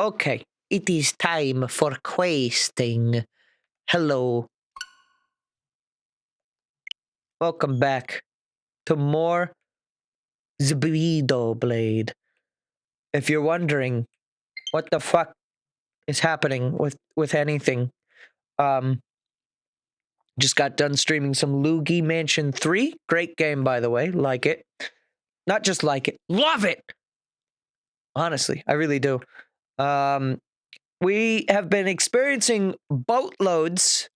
Okay, it is time for questing. Hello. Welcome back to more Xenoblade. If you're wondering what the fuck is happening with anything, um, just got done streaming some Luigi Mansion 3. Great game, by the way. Like it. Not just like it. Love it! Honestly, I really do. We have been experiencing boatloads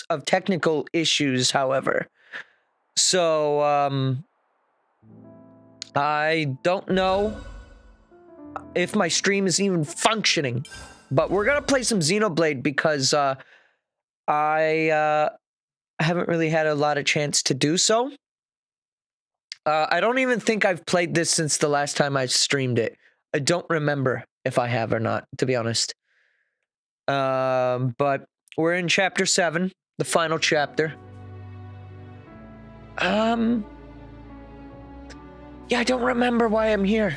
of technical issues, however. So, I don't know if my stream is even functioning, but we're gonna play some Xenoblade because, I haven't really had a lot of chance to do so. I don't even think I've played this since the last time I streamed it. I don't remember if I have or not, to be honest. But we're in chapter 7, the final chapter. Yeah, I don't remember why I'm here.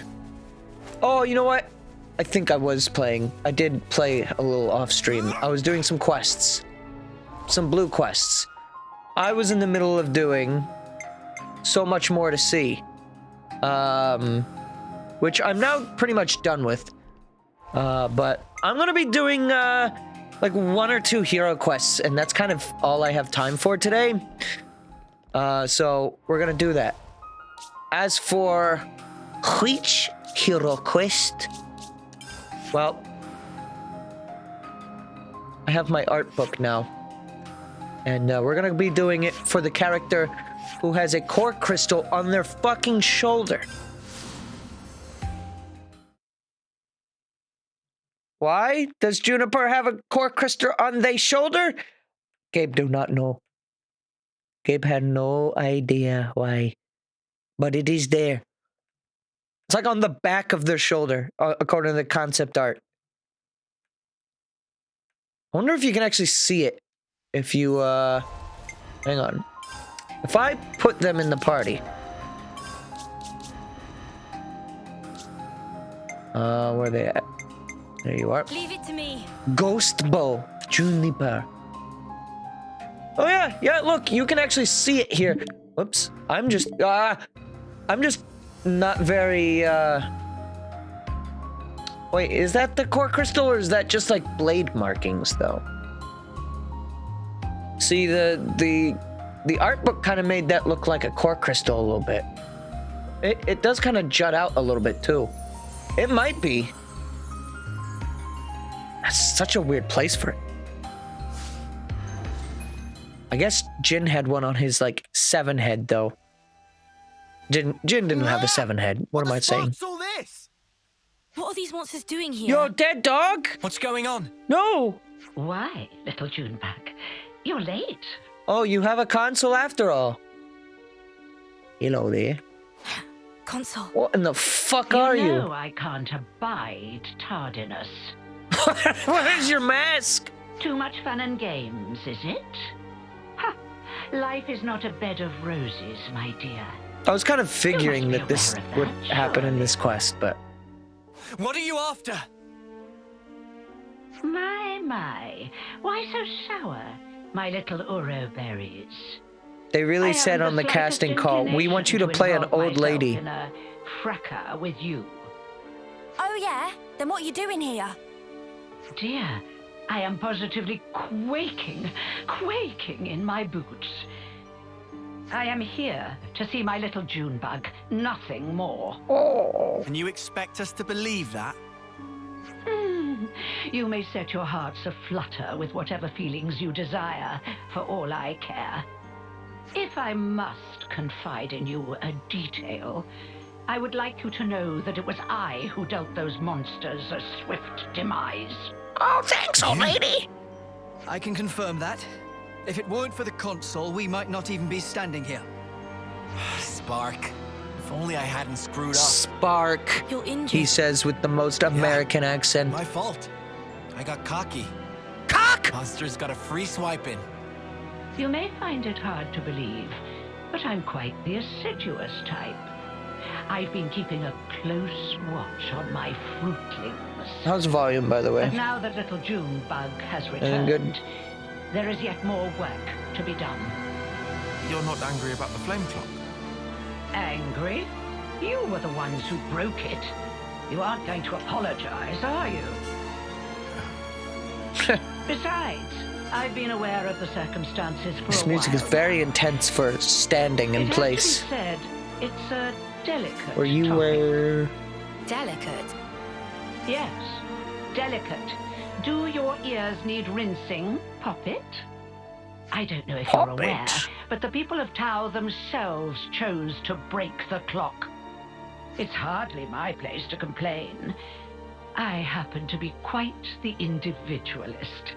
Oh, you know what? I think I was playing. I did play a little off stream. I was doing some quests. Some blue quests. I was in the middle of doing So Much More to See. Which I'm now pretty much done with. But I'm gonna be doing, like 1 or 2 hero quests, and that's kind of all I have time for today. So we're gonna do that. As for which hero quest, well, I have my art book now, and we're gonna be doing it for the character who has a core crystal on their fucking shoulder. Why does Juniper have a core crystal on their shoulder? Gabe do not know. Gabe had no idea why, but it is there. It's like on the back of their shoulder, according to the concept art. I wonder if you can actually see it. If you, hang on. If I put them in the party. Where are they at? There you are. Leave it to me. Ghost Bow, Juniper. Oh yeah, look, you can actually see it here. Whoops. I'm just not very, Wait, is that the core crystal or is that just like blade markings though? See, the art book kind of made that look like a core crystal a little bit. It does kind of jut out a little bit too. It might be. That's such a weird place for it. I guess Jin had one on his, like, 7 head, though. Jin didn't have a 7 head. What am I saying? All this? What are these monsters doing here? You're dead, dog! What's going on? No! Why, little Junebug? You're late. Oh, you have a console after all. Hello there. Console. What in the fuck are you? You know I can't abide tardiness. What is your mask? Too much fun and games, is it? Ha! Life is not a bed of roses, my dear. I was kind of figuring that this would happen in this quest, but... What are you after? My. Why so sour, my little Uro berries? They really said on the casting call, we want you to play an old lady. In a fracas with you. Oh yeah? Then what are you doing here? Dear, I am positively quaking in my boots. I am here to see my little Junebug, nothing more. Oh. And you expect us to believe that? You may set your hearts aflutter with whatever feelings you desire, for all I care. If I must confide in you a detail, I would like you to know that it was I who dealt those monsters a swift demise. Oh, thanks, old lady! I can confirm that. If it weren't for the console, we might not even be standing here. Spark. If only I hadn't screwed up. Spark, You're injured. he says with the most American accent. My fault. I got cocky. Cock! Monsters got a free swipe in. You may find it hard to believe, but I'm quite the assiduous type. I've been keeping a close watch on my fruitlings. How's volume, by the But way? now that little June bug has Anything good? returned, there is yet more work to be done. You're not angry about the flame clock? Angry? You were the ones who broke it. You aren't going to apologize, are you? Besides, I've been aware of the circumstances for This a music is while very now. intense for standing in It place. has to be said, it's a delicate Where you topic. were... Delicate. Yes, delicate. Do your ears need rinsing, Poppet? I don't know if you're Poppet? aware, but the people of Tau themselves chose to break the clock. It's hardly my place to complain. I happen to be quite the individualist.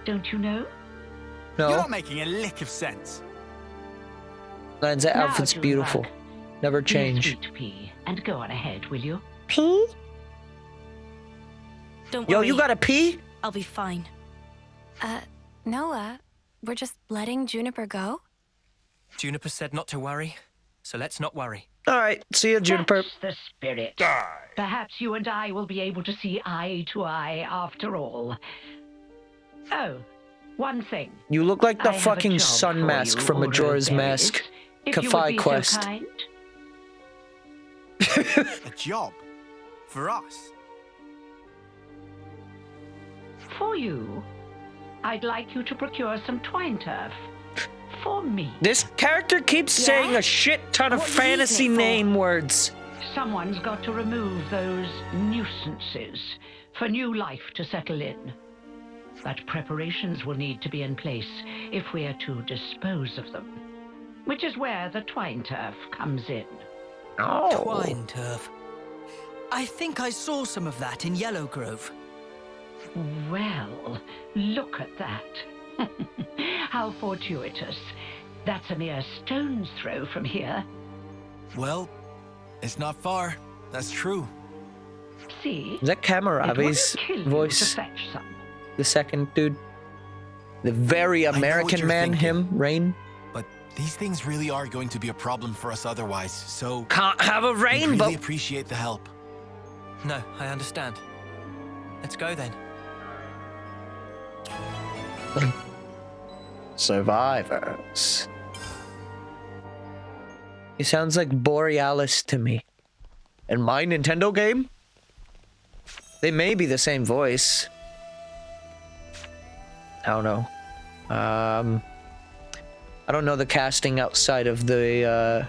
Don't you know? You're No, not making a lick of sense. Lanza Now, outfit's June beautiful. bug, Never be a change. sweet pea and go on ahead, will you? Pee? Don't Yo, worry. you got a pee? I'll be fine. Noah, we're just letting Juniper go? Juniper said not to worry, so let's not worry. All right, see you, Juniper. That's the spirit. Perhaps you and I will be able to see eye to eye after all. Oh, one thing. You look like the I have a fucking job sun for mask you, from Order of Majora's Berries, Mask. if you would Kafai be so quest. kind. A job? For us? For you, I'd like you to procure some twine turf. For me. This character keeps Yeah? saying a shit ton of What are you using fantasy it for? name words. Someone's got to remove those nuisances for new life to settle in. But preparations will need to be in place if we are to dispose of them, which is where the twine turf comes in. Oh. Twine turf. I think I saw some of that in Yellow Grove. Well, look at that. How fortuitous. That's a mere stone's throw from here. Well, it's not far. That's true. See? Is that It wouldn't Kamaravi's kill you to voice? fetch some. The second dude? The very know what American you're man, thinking. him, Rain? But these things really are going to be a problem for us otherwise, so Can't have a we rainbow. really appreciate the help. No, I understand. Let's go then. Survivors. He sounds like Borealis to me. And my Nintendo game? They may be the same voice. I don't know. I don't know the casting outside of the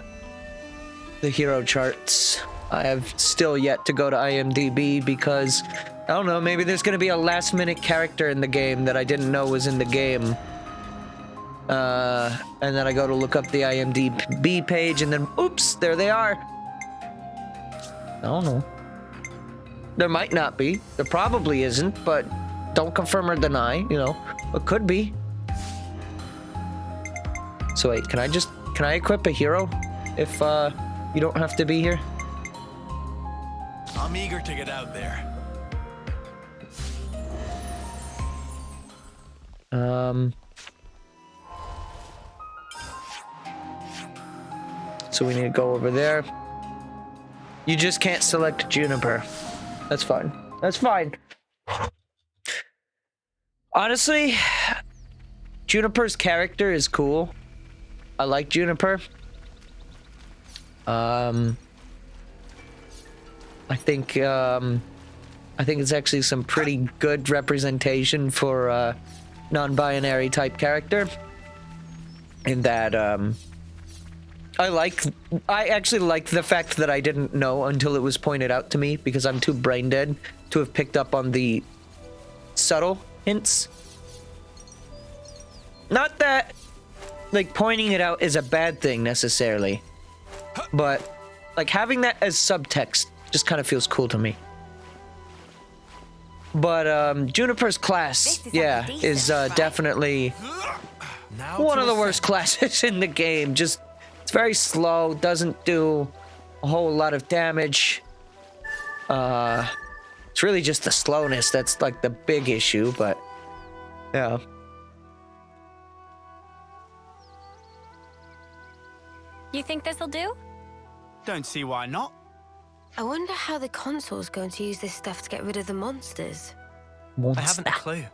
hero charts. I have still yet to go to IMDb because, I don't know, maybe there's gonna be a last minute character in the game that I didn't know was in the game. And then I go to look up the IMDb page and then, oops, there they are. I don't know. There might not be. There probably isn't, but don't confirm or deny, you know. It could be. So wait, can I equip a hero if you don't have to be here? I'm eager to get out there. So we need to go over there. You just can't select Juniper. That's fine. That's fine. Honestly, Juniper's character is cool. I like Juniper. I think it's actually some pretty good representation for a non-binary type character. In that, I actually like the fact that I didn't know until it was pointed out to me because I'm too brain dead to have picked up on the subtle hints. Not that, like, pointing it out is a bad thing necessarily, but, like, having that as subtext just kind of feels cool to me. But, Juniper's class, This is yeah, like a is decent fight. definitely Now one to of the ascend. worst classes in the game. Just, it's very slow, doesn't do a whole lot of damage. It's really just the slowness that's like the big issue, but yeah. You think this'll do? Don't see why not. I wonder how the console's going to use this stuff to get rid of the monsters. Monster. I haven't a clue.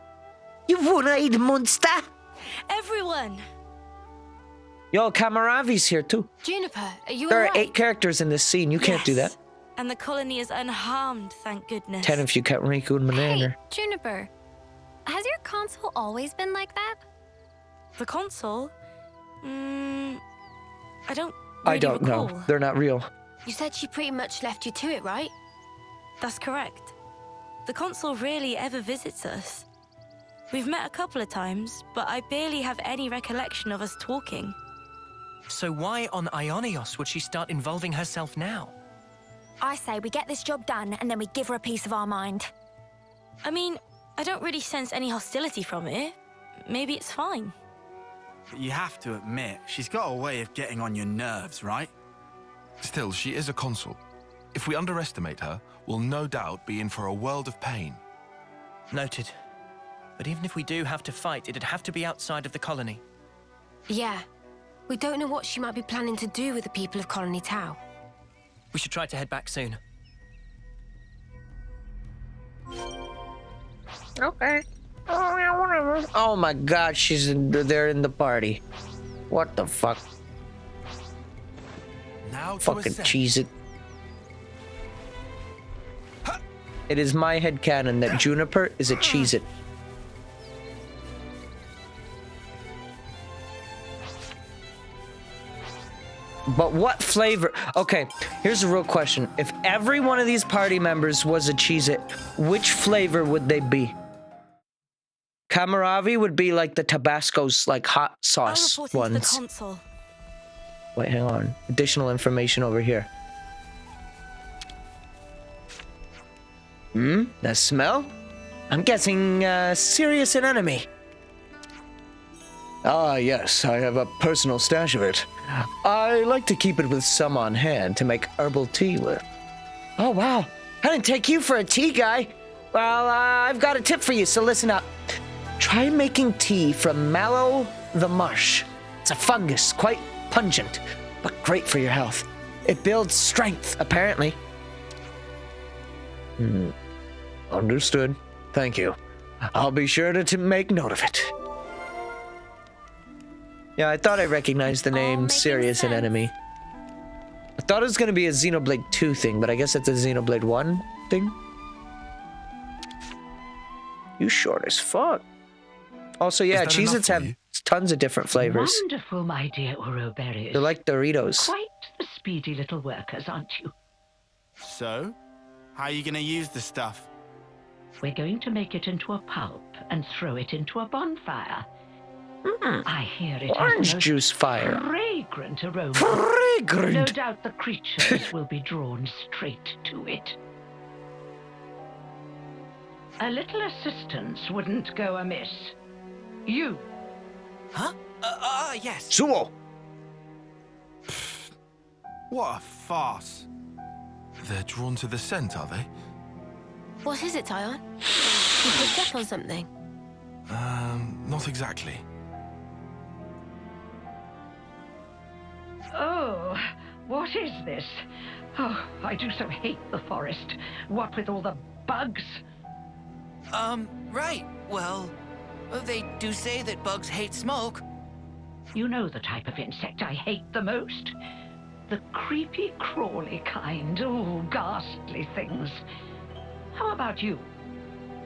You one-eyed monster! Everyone! Yo, Kamaravi's here too. Juniper, are you There are alright? 8 characters in this scene. You can't do that. Yes. And the colony is unharmed, thank goodness. 10 if you count Riku and Hey, Banana. Juniper, has your console always been like that? The console? I don't I really don't know. recall. They're not real. You said she pretty much left you to it, right? That's correct. The console rarely ever visits us. We've met a couple of times, but I barely have any recollection of us talking. So why on Ionios would she start involving herself now? I say we get this job done and then we give her a piece of our mind. I mean, I don't really sense any hostility from it. Maybe it's fine. But you have to admit, she's got a way of getting on your nerves, right? Still, she is a consul. If we underestimate her, we'll no doubt be in for a world of pain. Noted. But even if we do have to fight, it'd have to be outside of the colony. Yeah. We don't know what she might be planning to do with the people of Colony Tau. We should try to head back soon. Okay. Oh my god, they're in the party. What the fuck? Now to Fucking ascend. cheese it. It is my headcanon that Juniper is a Cheez-It. But what flavor? Okay, here's a real question. If every one of these party members was a Cheez-It, which flavor would they be? Kamaravi would be like the Tabasco's like hot sauce I'll report into ones. the console. Wait, hang on. Additional information over here. That smell? I'm guessing serious an enemy. Ah, yes, I have a personal stash of it. I like to keep it with some on hand to make herbal tea with. Oh, wow. I didn't take you for a tea guy. Well, I've got a tip for you, so listen up. Try making tea from mallow the marsh. It's a fungus, quite pungent, but great for your health. It builds strength, apparently. Understood. Thank you. I'll be sure to make note of it. Yeah, I thought I recognized the name Serious an Enemy. I thought it was going to be a Xenoblade 2 thing, but I guess it's a Xenoblade 1 thing. You short as fuck. Also, yeah, Is that enough Cheez-Its for have you? tons of different flavors. Wonderful, my dear Uroberries. They're like Doritos. Quite the speedy little workers, aren't you? So, how are you going to use the stuff? We're going to make it into a pulp and throw it into a bonfire. I hear it has Orange the most juice fire. fragrant aroma. Fragrant. No doubt the creatures will be drawn straight to it. A little assistance wouldn't go amiss. You. Huh? Yes. Suo. What a farce. They're drawn to the scent, are they? What is it, Tyon? You picked up on something? Not exactly. Oh, what is this? Oh, I do so hate the forest. What with all the bugs? Right. Well, they do say that bugs hate smoke. You know the type of insect I hate the most? The creepy, crawly kind. Oh, ghastly things. How about you?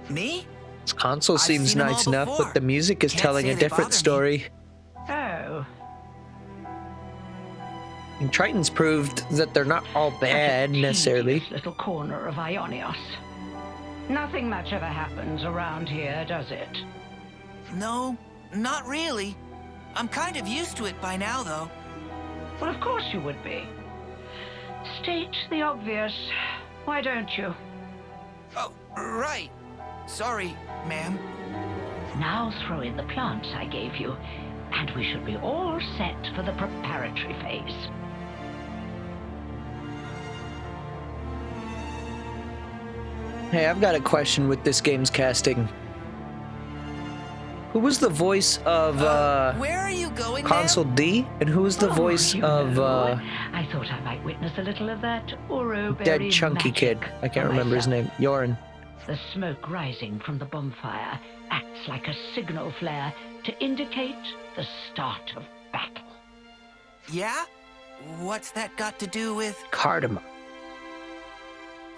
Me? This console seems seen 'em nice all enough, before. but the music is Can't telling say a they different bother me. story. Oh, And Triton's proved that they're not all bad, such a necessarily. tedious little corner of Ionios. Nothing much ever happens around here, does it? No, not really. I'm kind of used to it by now, though. Well, of course you would be. State the obvious. Why don't you? Oh, right. Sorry, ma'am. Now throw in the plants I gave you, and we should be all set for the preparatory phase. Hey, I've got a question with this game's casting. Who was the voice of Where are you going, Console D? And who was the voice you of know, I thought I might witness a little of that Oroberry dead chunky kid? magic I can't for remember his myself. name. Yorin. The smoke rising from the bonfire acts like a signal flare to indicate the start of battle. Yeah? What's that got to do with... Cardamom.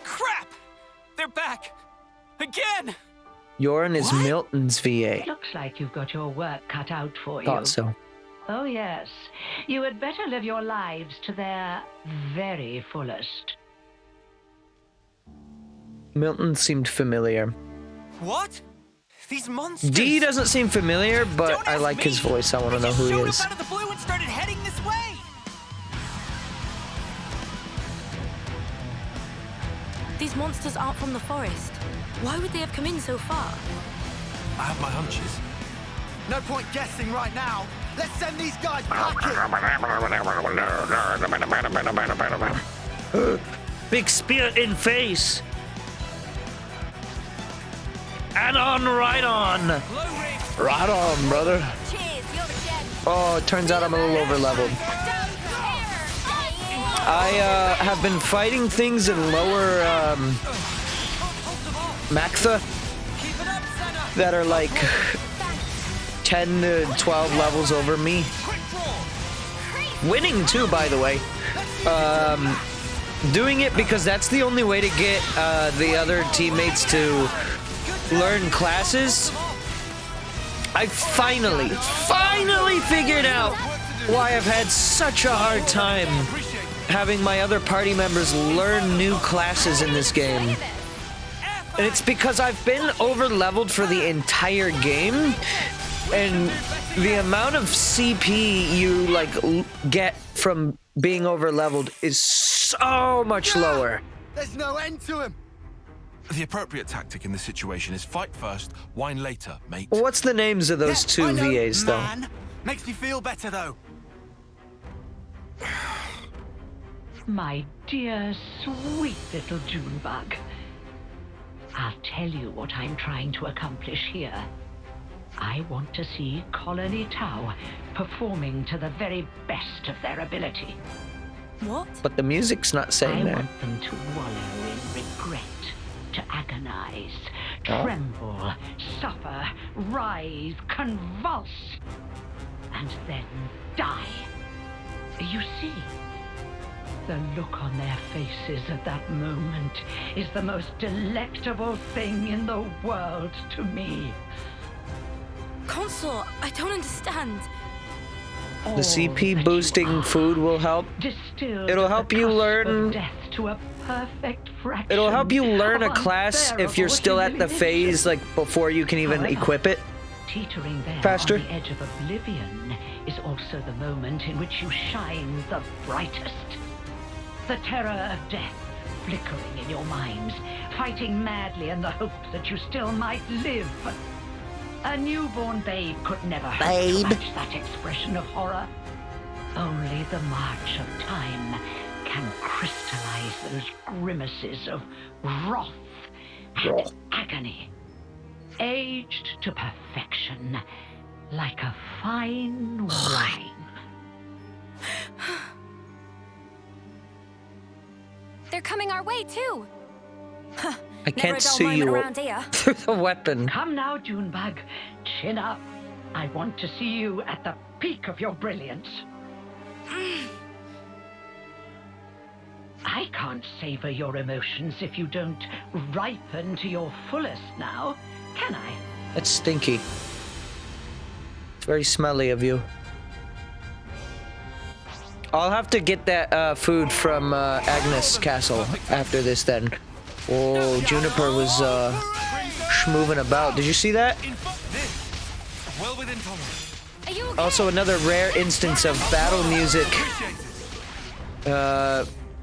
Crap! They're back! Again! Yorin is What? Milton's VA. Looks like you've got your work cut out for you. Thought so. Oh, yes. You had better live your lives to their very fullest. Milton seemed familiar. What? These monsters... D doesn't seem familiar, but Don't I ask like me. his voice. I want to They know just who he showed is. up out of the blue and started heading this way! These monsters aren't from the forest. Why would they have come in so far? I have my hunches. No point guessing right now. Let's send these guys packing! Big spear in face. And on, right on. Right on, brother. Oh, it turns out I'm a little over leveled. I have been fighting things in lower Maktha that are like 10 to 12 levels over me. Winning too, by the way. Doing it because that's the only way to get the other teammates to learn classes. I finally figured out why I've had such a hard time having my other party members learn new classes in this game. And it's because I've been over leveled for the entire game, and the amount of CP you like get from being over leveled is so much lower. There's no end to him! The appropriate tactic in this situation is fight first, whine later, mate. What's the names of those two I know, VAs though? man. Makes me feel better though. My dear, sweet little Junebug. I'll tell you what I'm trying to accomplish here. I want to see Colony Tau performing to the very best of their ability. What? But the music's not saying I that. want them to wallow in regret, to agonize, tremble, suffer, writhe, convulse, and then die. You see, the look on their faces at that moment is the most delectable thing in the world to me. Consort, I don't understand. The CP boosting food will help. It'll help you learn. It'll help you learn a class if you're still at the phase like before you can even equip it. Teetering there faster. on the edge of oblivion is also the moment in which you shine the brightest. The terror of death flickering in your minds, fighting madly in the hope that you still might live. A newborn babe could never hope to match that expression of horror. Only the march of time can crystallize those grimaces of wrath and agony, aged to perfection like a fine wine. They're coming our way, too. I can't see you through the weapon. Come now, Junebug. Chin up. I want to see you at the peak of your brilliance. I can't savor your emotions if you don't ripen to your fullest now, can I? That's stinky. It's very smelly of you. I'll have to get that food from Agnes Castle after this then. Oh, Juniper was schmoving about. Did you see that? Also another rare instance of battle music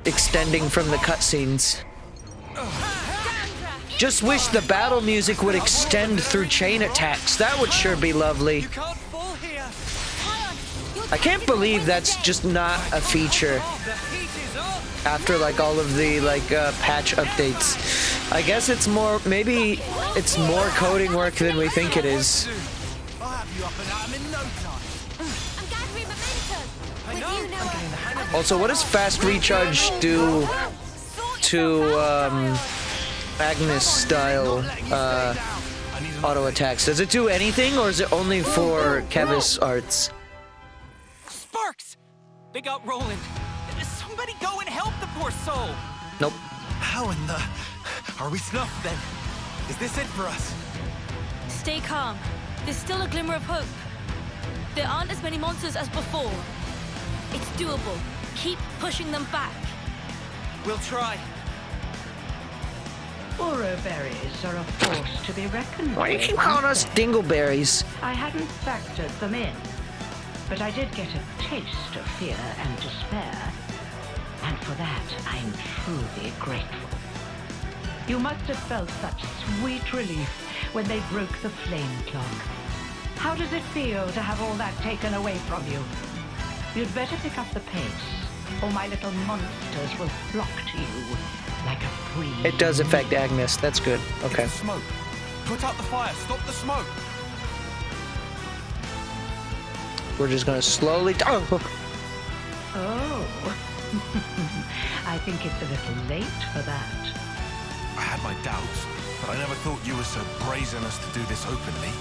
extending from the cutscenes. Just wish the battle music would extend through chain attacks. That would sure be lovely. I can't believe that's just not a feature after like all of the like patch updates. I guess it's more, maybe it's more coding work than we think it is. up and at 'em in no time. I'm gathering momentum. I With know. you, I'm Noah. getting the hang of it. Also, what does fast recharge do to Agnes style auto attacks? Does it do anything, or is it only for Kevis arts? Sparks! They got Roland. Somebody go and help the poor soul. Nope. How in the... Are we snuffed then? Is this it for us? Stay calm. There's still a glimmer of hope. There aren't as many monsters as before. It's doable. Keep pushing them back. We'll try. Oro berries are a force to be reckoned with. Why do you keep calling us dingleberries? I hadn't factored them in, but I did get a taste of fear and despair, and for that I'm truly grateful. You must have felt such sweet relief when they broke the flame clock. How does it feel to have all that taken away from you? You'd better pick up the pace, or my little monsters will flock to you like a free... It does affect Agnes. That's good. Okay. It's the smoke. Put out the fire. Stop the smoke. We're just gonna slowly... Oh! Oh. I think it's a little late for that. I had my doubts, but I never thought you were so brazen as to do this openly.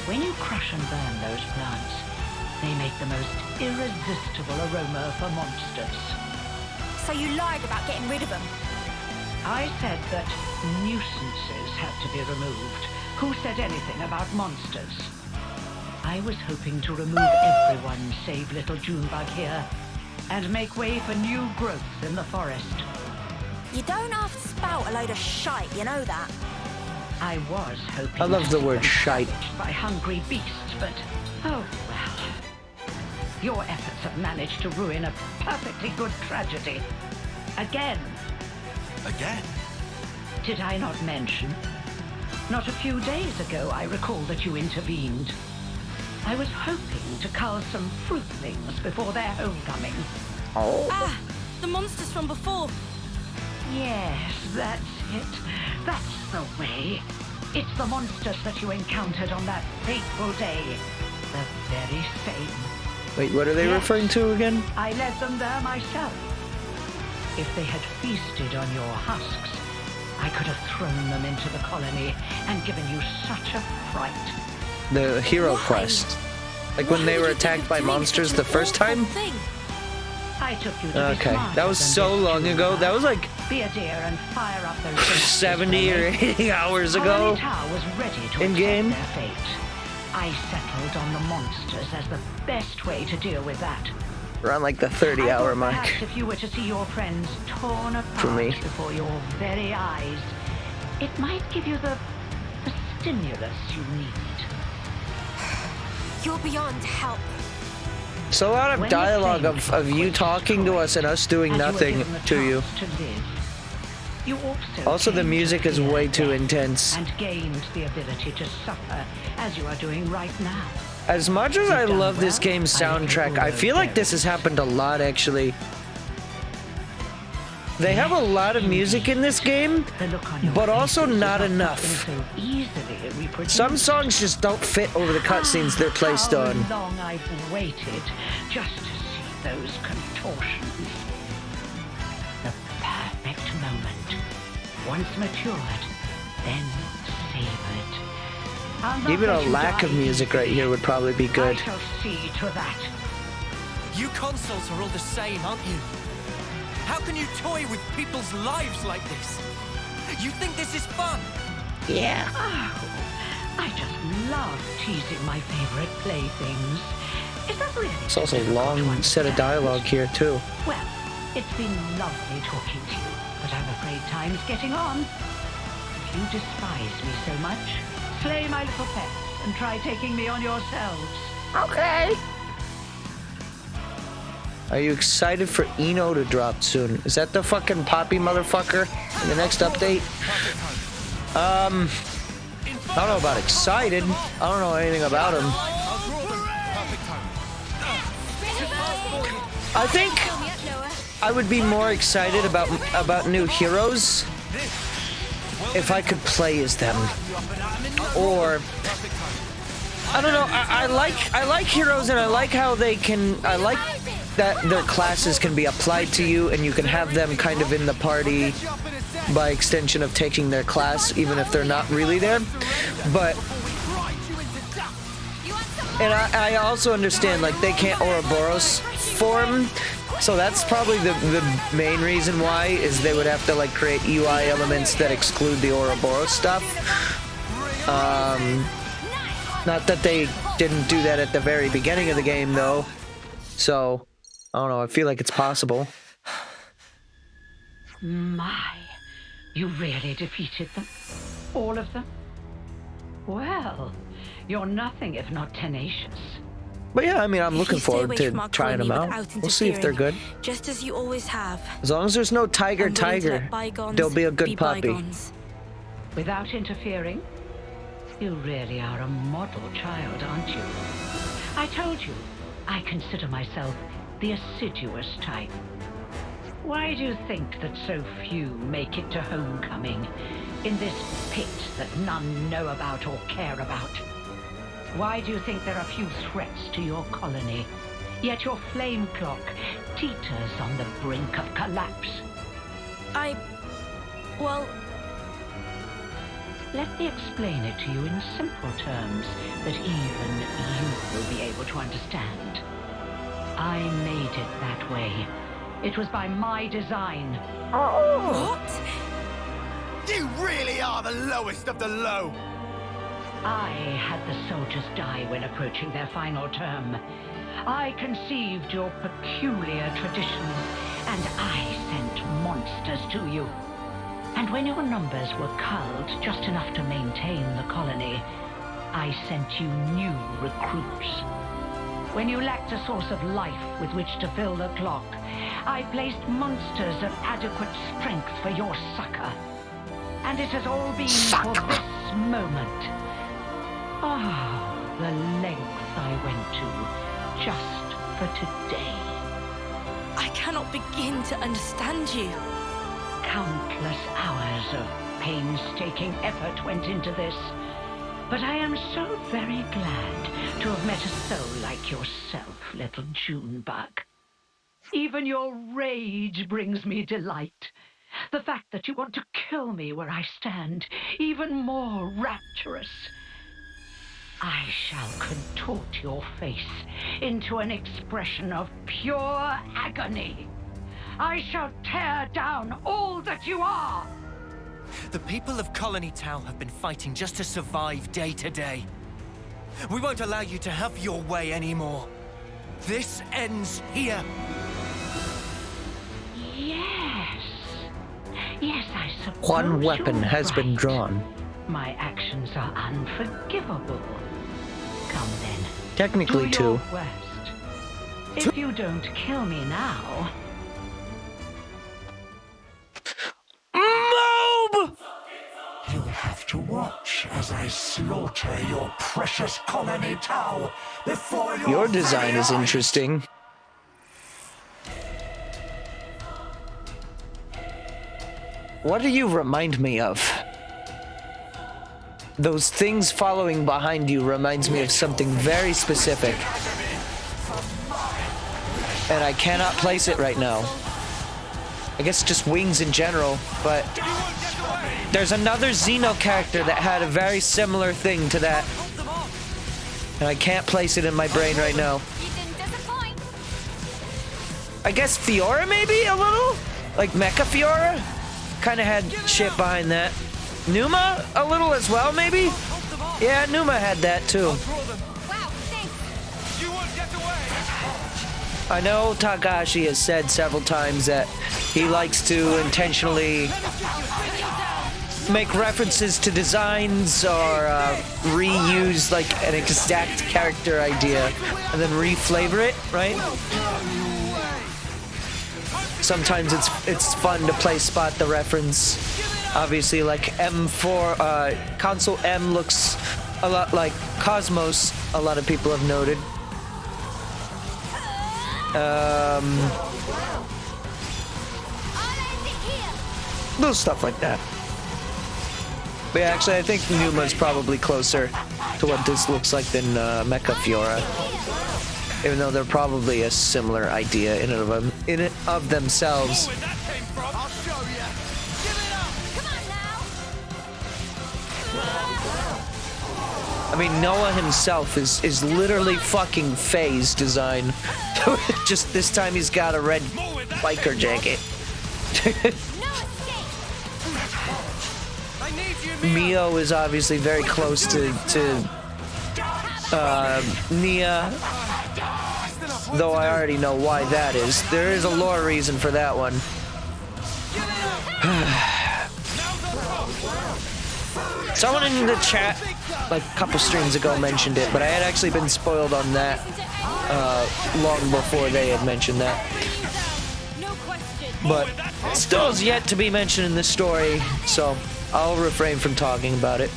When you crush and burn those plants, they make the most irresistible aroma for monsters. So you lied about getting rid of them? I said that nuisances had to be removed. Who said anything about monsters? I was hoping to remove everyone save little Junebug here, and make way for new growth in the forest. You don't have to spout a load of shite, you know that? I was hoping I love to the see word them shite. ravaged by hungry beasts, but oh well. Your efforts have managed to ruin a perfectly good tragedy. Again. Again? Did I not mention? Not a few days ago, I recall that you intervened. I was hoping to cull some fruitlings before their homecoming. Oh. Ah! The monsters from before. Yes, that's it. That's the way. It's the monsters that you encountered on that fateful day. The very same. Wait, what are they Yes. referring to again? I led them there myself. If they had feasted on your husks, I could have thrown them into the colony and given you such a fright. The hero Why? quest. Like when Why they would were you think attacked of by doing monsters such the an first awful time? thing? I took you to be Okay, smarter that was than so this, long ago. Junebug. That was like Be a dear and fire up those 70 or 80 hours ago. Colony Tower was ready to in accept game. their fate. I settled on the monsters as the best way to deal with that. Around like the I 30-hour thought mark. perhaps if you were to see your friends torn apart For me. before your very eyes, it might give you the stimulus you need. You're beyond help. It's a lot of When the dialogue flame of you was talking to us and us doing and you were nothing given the to you. chance to live, you Also, the came to music is fear way too death intense. and gained the ability to suffer as you are doing right now. As much as I You've done love this well. game's I think soundtrack, I Oro feel like this has berries. happened a lot, actually. They have a lot of music in this game, The look on your but also faces is not something enough. so easily reproduced. Some songs just don't fit over the cutscenes they're placed How on. long I've waited just to see those contortions. The perfect moment. Once matured, then savored. I'll not Even a let you lack die of music right here would probably be good. I shall see to that. You consoles are all the same, aren't you? How can you toy with people's lives like this? You think this is fun? Yeah. Oh, I just love teasing my favorite playthings. Is that really It's also a difficult to long set of understand? dialogue here, too. Well, it's been lovely talking to you, but I'm afraid time's getting on. If you despise me so much, slay my little pets and try taking me on yourselves. Okay. Are you excited for Eno to drop soon? Is that the fucking Poppy motherfucker in the next update? I don't know about excited. I don't know anything about him. I think I would be more excited about new heroes if I could play as them. Or I don't know. I like heroes, and I like how they can. I like that their classes can be applied to you, and you can have them kind of in the party by extension of taking their class, even if they're not really there. But and I also understand like they can't Ouroboros form, so that's probably the main reason why is they would have to like create UI elements that exclude the Ouroboros stuff. Not that they didn't do that at the very beginning of the game, though. So, I don't know, I feel like it's possible. My, you really defeated them? All of them? Well, you're nothing if not tenacious. But yeah, I mean, I'm looking forward to trying them out. We'll see if they're good. Just as you always have. As long as there's no tiger, they'll be a good puppy. Without interfering? You really are a model child, aren't you? I told you, I consider myself the assiduous type. Why do you think that so few make it to homecoming in this pit that none know about or care about? Why do you think there are few threats to your colony, yet your flame clock teeters on the brink of collapse? Well... Let me explain it to you in simple terms that even you will be able to understand. I made it that way. It was by my design. What? You really are the lowest of the low! I had the soldiers die when approaching their final term. I conceived your peculiar traditions, and I sent monsters to you. And when your numbers were culled just enough to maintain the colony, I sent you new recruits. When you lacked a source of life with which to fill the clock, I placed monsters of adequate strength for your succor. And it has all been for this moment. Oh, the lengths I went to just for today. I cannot begin to understand you. Countless hours of painstaking effort went into this, but I am so very glad to have met a soul like yourself, little Junebug. Even your rage brings me delight. The fact that you want to kill me where I stand, even more rapturous. I shall contort your face into an expression of pure agony. I shall tear down all that you are! The people of Colony Town have been fighting just to survive day to day. We won't allow you to have your way anymore. This ends here. Yes. Yes, I suppose One weapon you're has been right. drawn. My actions are unforgivable. Come then. Technically, Do your two. worst. If you don't kill me now... Mob! You have to watch as I slaughter your precious colony Tau before Your design is interesting. What do you remind me of? Those things following behind you reminds me of something very specific. And I cannot place it right now. I guess just wings in general, but there's another Xeno character that had a very similar thing to that. And I can't place it in my brain right now. I guess Fiora maybe a little? Like Mecha Fiora? Kind of had shit behind that. Numa a little as well maybe? Yeah, Numa had that too. I know Takahashi has said several times that he likes to intentionally make references to designs or reuse like an exact character idea and then reflavor it, right? Sometimes it's fun to play spot the reference. Obviously, like M4, console M looks a lot like Cosmos, a lot of people have noted. Little stuff like that. But yeah, actually, I think Numa's probably closer to what this looks like than Mecha Fiora. Even though they're probably a similar idea in and of themselves. I mean, Noah himself is literally fucking Faye's design. Just this time he's got a red biker jacket. Mio is obviously very close to Nia, though I already know why that is. There is a lore reason for that one. Someone in the chat, like a couple streams ago, mentioned it, but I had actually been spoiled on that long before they had mentioned that. But still is yet to be mentioned in this story, so I'll refrain from talking about it.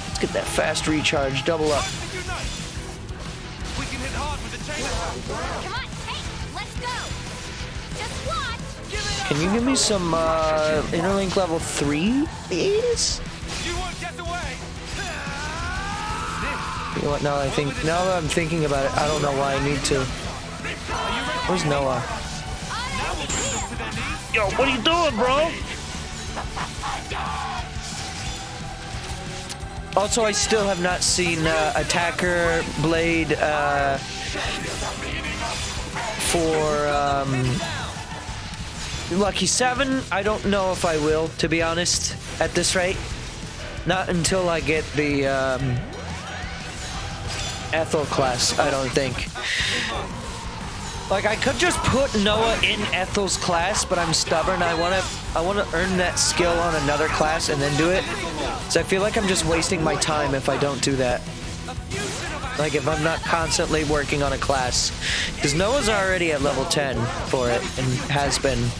Let's get that fast recharge, double up. Can you give me some interlink level 3, please? You know what? Now that I'm thinking about it, I don't know why I need to. Where's Noah? Yo, what are you doing, bro? Also, I still have not seen Attacker Blade for Lucky 7. I don't know if I will, to be honest, at this rate. Not until I get the Ethel class, I don't think. Like, I could just put Noah in Ethel's class, but I'm stubborn. I wanna earn that skill on another class and then do it. So I feel like I'm just wasting my time if I don't do that. Like, if I'm not constantly working on a class. Because Noah's already at level 10 for it, and has been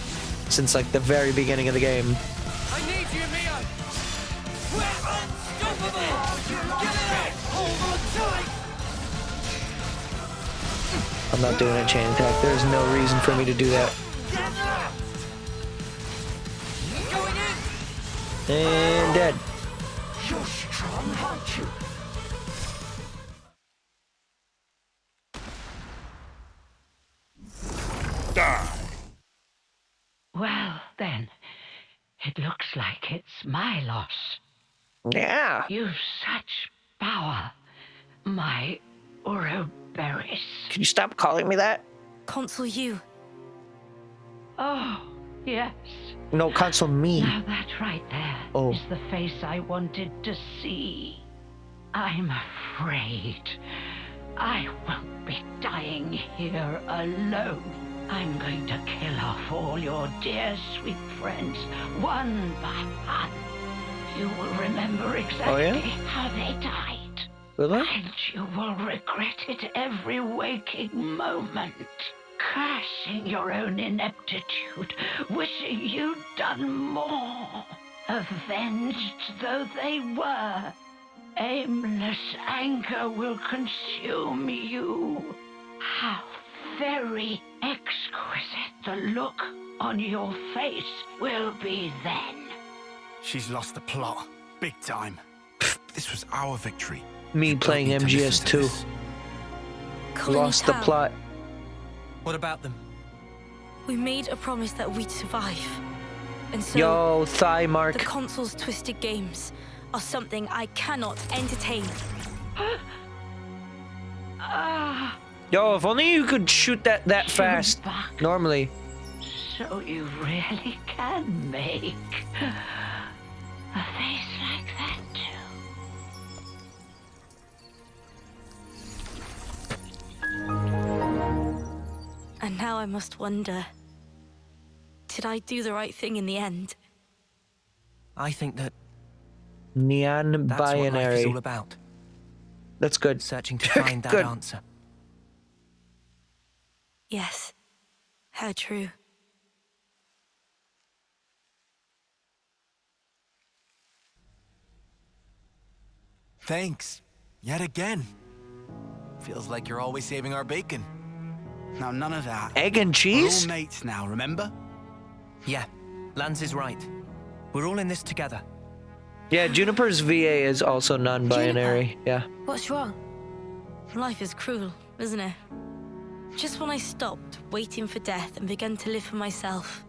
since, like, the very beginning of the game. I'm not doing a chain attack. There's no reason for me to do that. And dead. Well, then, it looks like it's my loss. Yeah. You've such power, my Ouroboros. Can you stop calling me that? Consul you. Oh, yes. No, console me. Now that right there is the face I wanted to see. I'm afraid I won't be dying here alone. I'm going to kill off all your dear sweet friends, one by one. You will remember exactly how they died. Will I? And you will regret it every waking moment. Cursing your own ineptitude, wishing you'd done more. Avenged though they were, aimless anger will consume you. How very exquisite the look on your face will be then. She's lost the plot, big time. This was our victory. Me playing MGS2. Lost the plot. What about them? We made a promise that we'd survive. And so Yo, thigh mark. the console's twisted games are something I cannot entertain. Yo, if only you could shoot that fast. Normally. So you really can make a face like that too. And now I must wonder, did I do the right thing in the end? I think that Neon that's what life is binary. all about. That's good. Searching to find that Good. answer. Yes, how true. Thanks. Yet again. Feels like you're always saving our bacon. Now, none of that. Egg and We're cheese? all mates now, remember? Yeah, Lance is right. We're all in this together. Yeah, Juniper's VA is also non-binary. Yeah. What's wrong? Life is cruel, isn't it? Just when I stopped waiting for death and began to live for myself.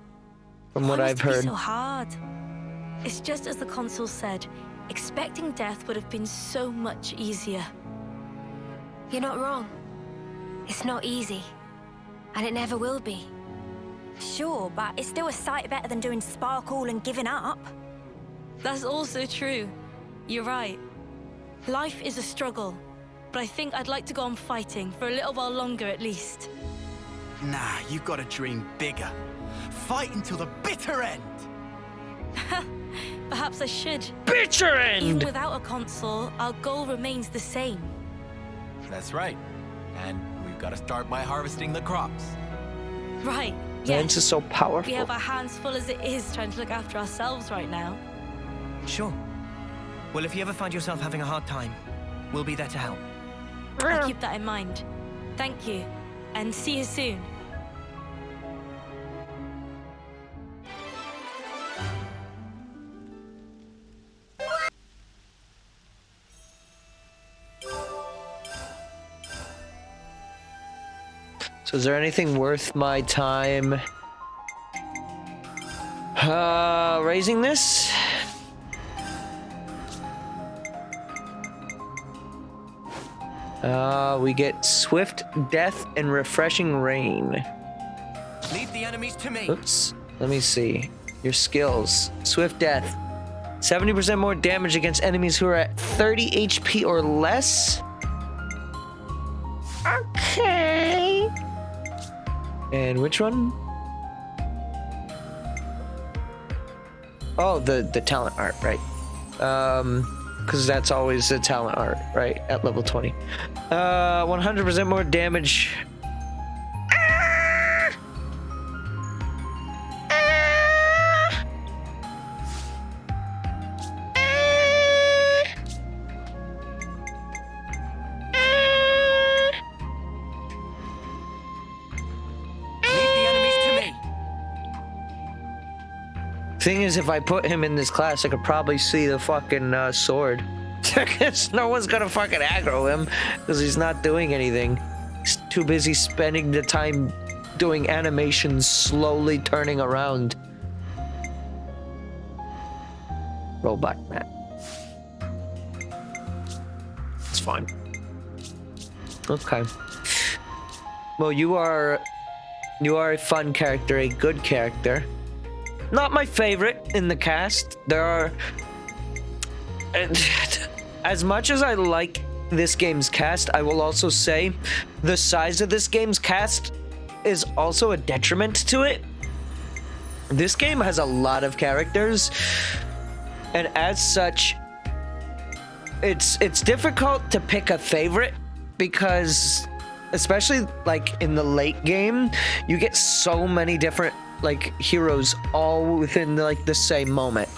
From what Why I've must it be heard. so hard. It's just as the consul said. Expecting death would have been so much easier. You're not wrong. It's not easy. And it never will be. Sure, but it's still a sight better than doing sparkle and giving up. That's also true. You're right. Life is a struggle. But I think I'd like to go on fighting for a little while longer at least. Nah, you've got to dream bigger. Fight until the bitter end. Perhaps I should. Bitter Even end! without a consul, our goal remains the same. That's right. And we've got to start by harvesting the crops. Right, Lance yes. is so powerful. We have our hands full as it is trying to look after ourselves right now. Sure. Well, if you ever find yourself having a hard time, we'll be there to help. I'll keep that in mind. Thank you, and see you soon. So is there anything worth my time raising this? We get swift death and refreshing rain. Leave the enemies to me. Oops. Let me see. Your skills. Swift death. 70% more damage against enemies who are at 30 HP or less. Okay. And which one? Oh, the talent art, right. Because that's always the talent art, right, at level 20. 100% more damage. Thing is, if I put him in this class, I could probably see the fucking sword. Because no one's gonna fucking aggro him, because he's not doing anything. He's too busy spending the time doing animations, slowly turning around. Robot man. It's fine. Okay. Well, you are a fun character, a good character. Not my favorite in the cast. There are... As much as I like this game's cast, I will also say the size of this game's cast is also a detriment to it. This game has a lot of characters, and as such, it's difficult to pick a favorite because, especially like in the late game, you get so many different like heroes all within like the same moment.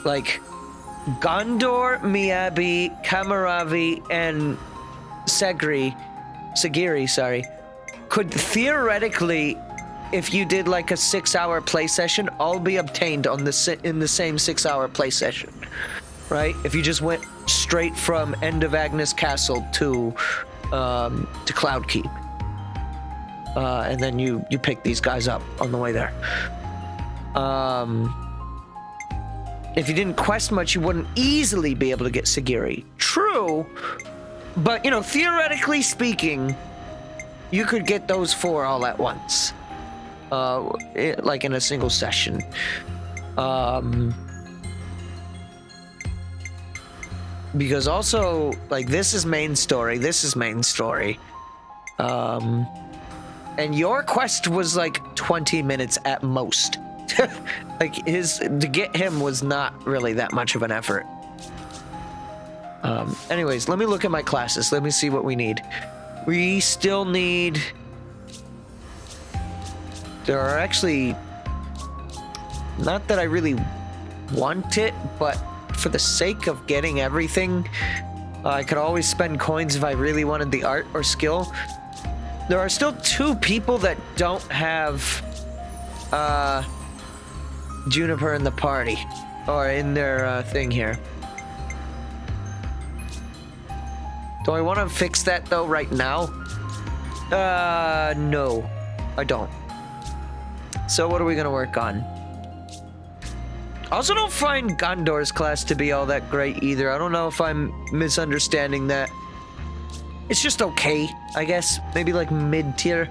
Like Gondor, Miyabi, Kamaravi, and Sagiri, sorry, could theoretically, if you did like a 6-hour play session, all be obtained on in the same 6-hour play session, right? If you just went straight from End of Agnes Castle to Cloud Keep. And then you pick these guys up on the way there. If you didn't quest much, you wouldn't easily be able to get Sagiri. True, but you know, theoretically speaking, you could get those 4 all at once, like in a single session. Because also, like, this is main story. And your quest was like 20 minutes at most. Like to get him was not really that much of an effort. Anyways, let me look at my classes. Let me see what we need. We still need... There are actually... Not that I really want it, but for the sake of getting everything, I could always spend coins if I really wanted the art or skill. There are still 2 people that don't have Juniper in the party or in their thing here. Do I want to fix that though right now? No, I don't. So what are we gonna work on? Also don't find Gondor's class to be all that great either. I don't know if I'm misunderstanding that. It's just okay, I guess. Maybe like mid-tier.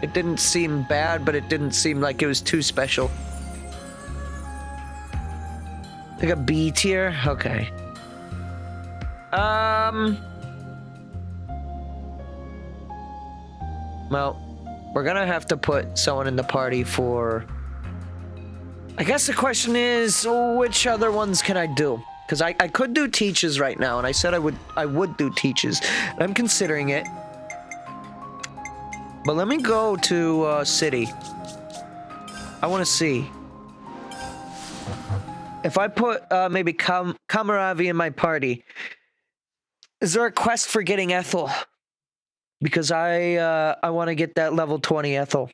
It didn't seem bad, but it didn't seem like it was too special. Like a B tier? Okay. Well, we're gonna have to put someone in the party for... I guess the question is, which other ones can I do? Because I could do teaches right now, and I said I would do teaches. I'm considering it. But let me go to city. I want to see. If I put maybe Kamaravi in my party, is there a quest for getting Ethel? Because I want to get that level 20 Ethel.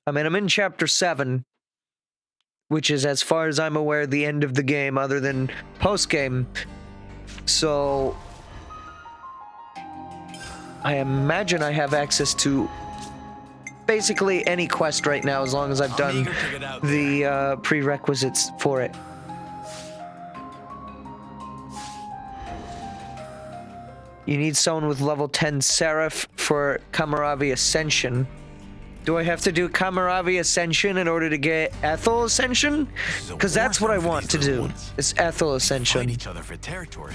I mean, I'm in chapter 7, which is, as far as I'm aware, the end of the game, other than post-game. So I imagine I have access to basically any quest right now, as long as I've done the prerequisites for it. You need someone with level 10 Seraph for Kamaravi Ascension. Do I have to do Kamaravi Ascension in order to get Ethel Ascension? Because that's what I want to do. Is Ethel Ascension. Fight each other for territory.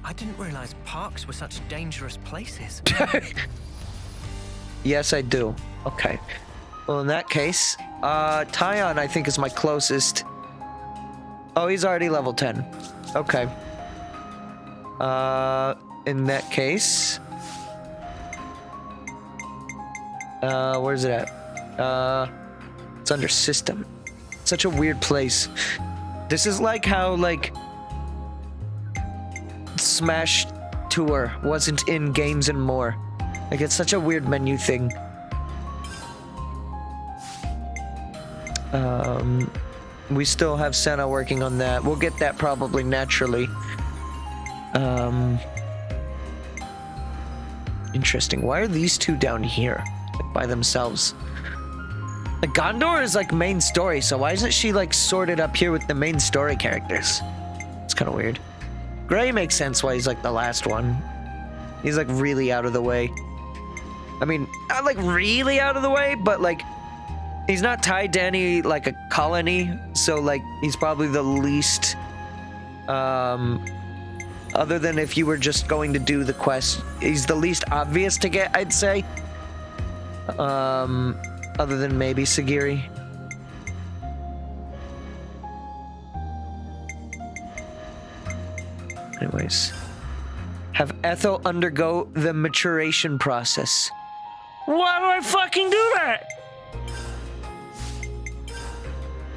I didn't realize parks were such dangerous places. Yes, I do. Okay. Well, in that case, Tyon, I think, is my closest. Oh, he's already level 10. Okay. In that case... where's it at? It's under system. Such a weird place. This is like how, like, Smash Tour wasn't in Games and More. Like, it's such a weird menu thing. We still have Senna working on that. We'll get that probably naturally. Interesting. Why are these 2 down here? Like, by themselves? Like, Gondor is like main story, so why isn't she like sorted up here with the main story characters? It's kind of weird. Gray makes sense why he's like the last one. He's like really out of the way. I mean, not like really out of the way, but like he's not tied to any like a colony, so like he's probably the least other than if you were just going to do the quest, he's the least obvious to get, I'd say. Other than maybe Sagiri. Anyways. Have Ethel undergo the maturation process. Why do I fucking do that?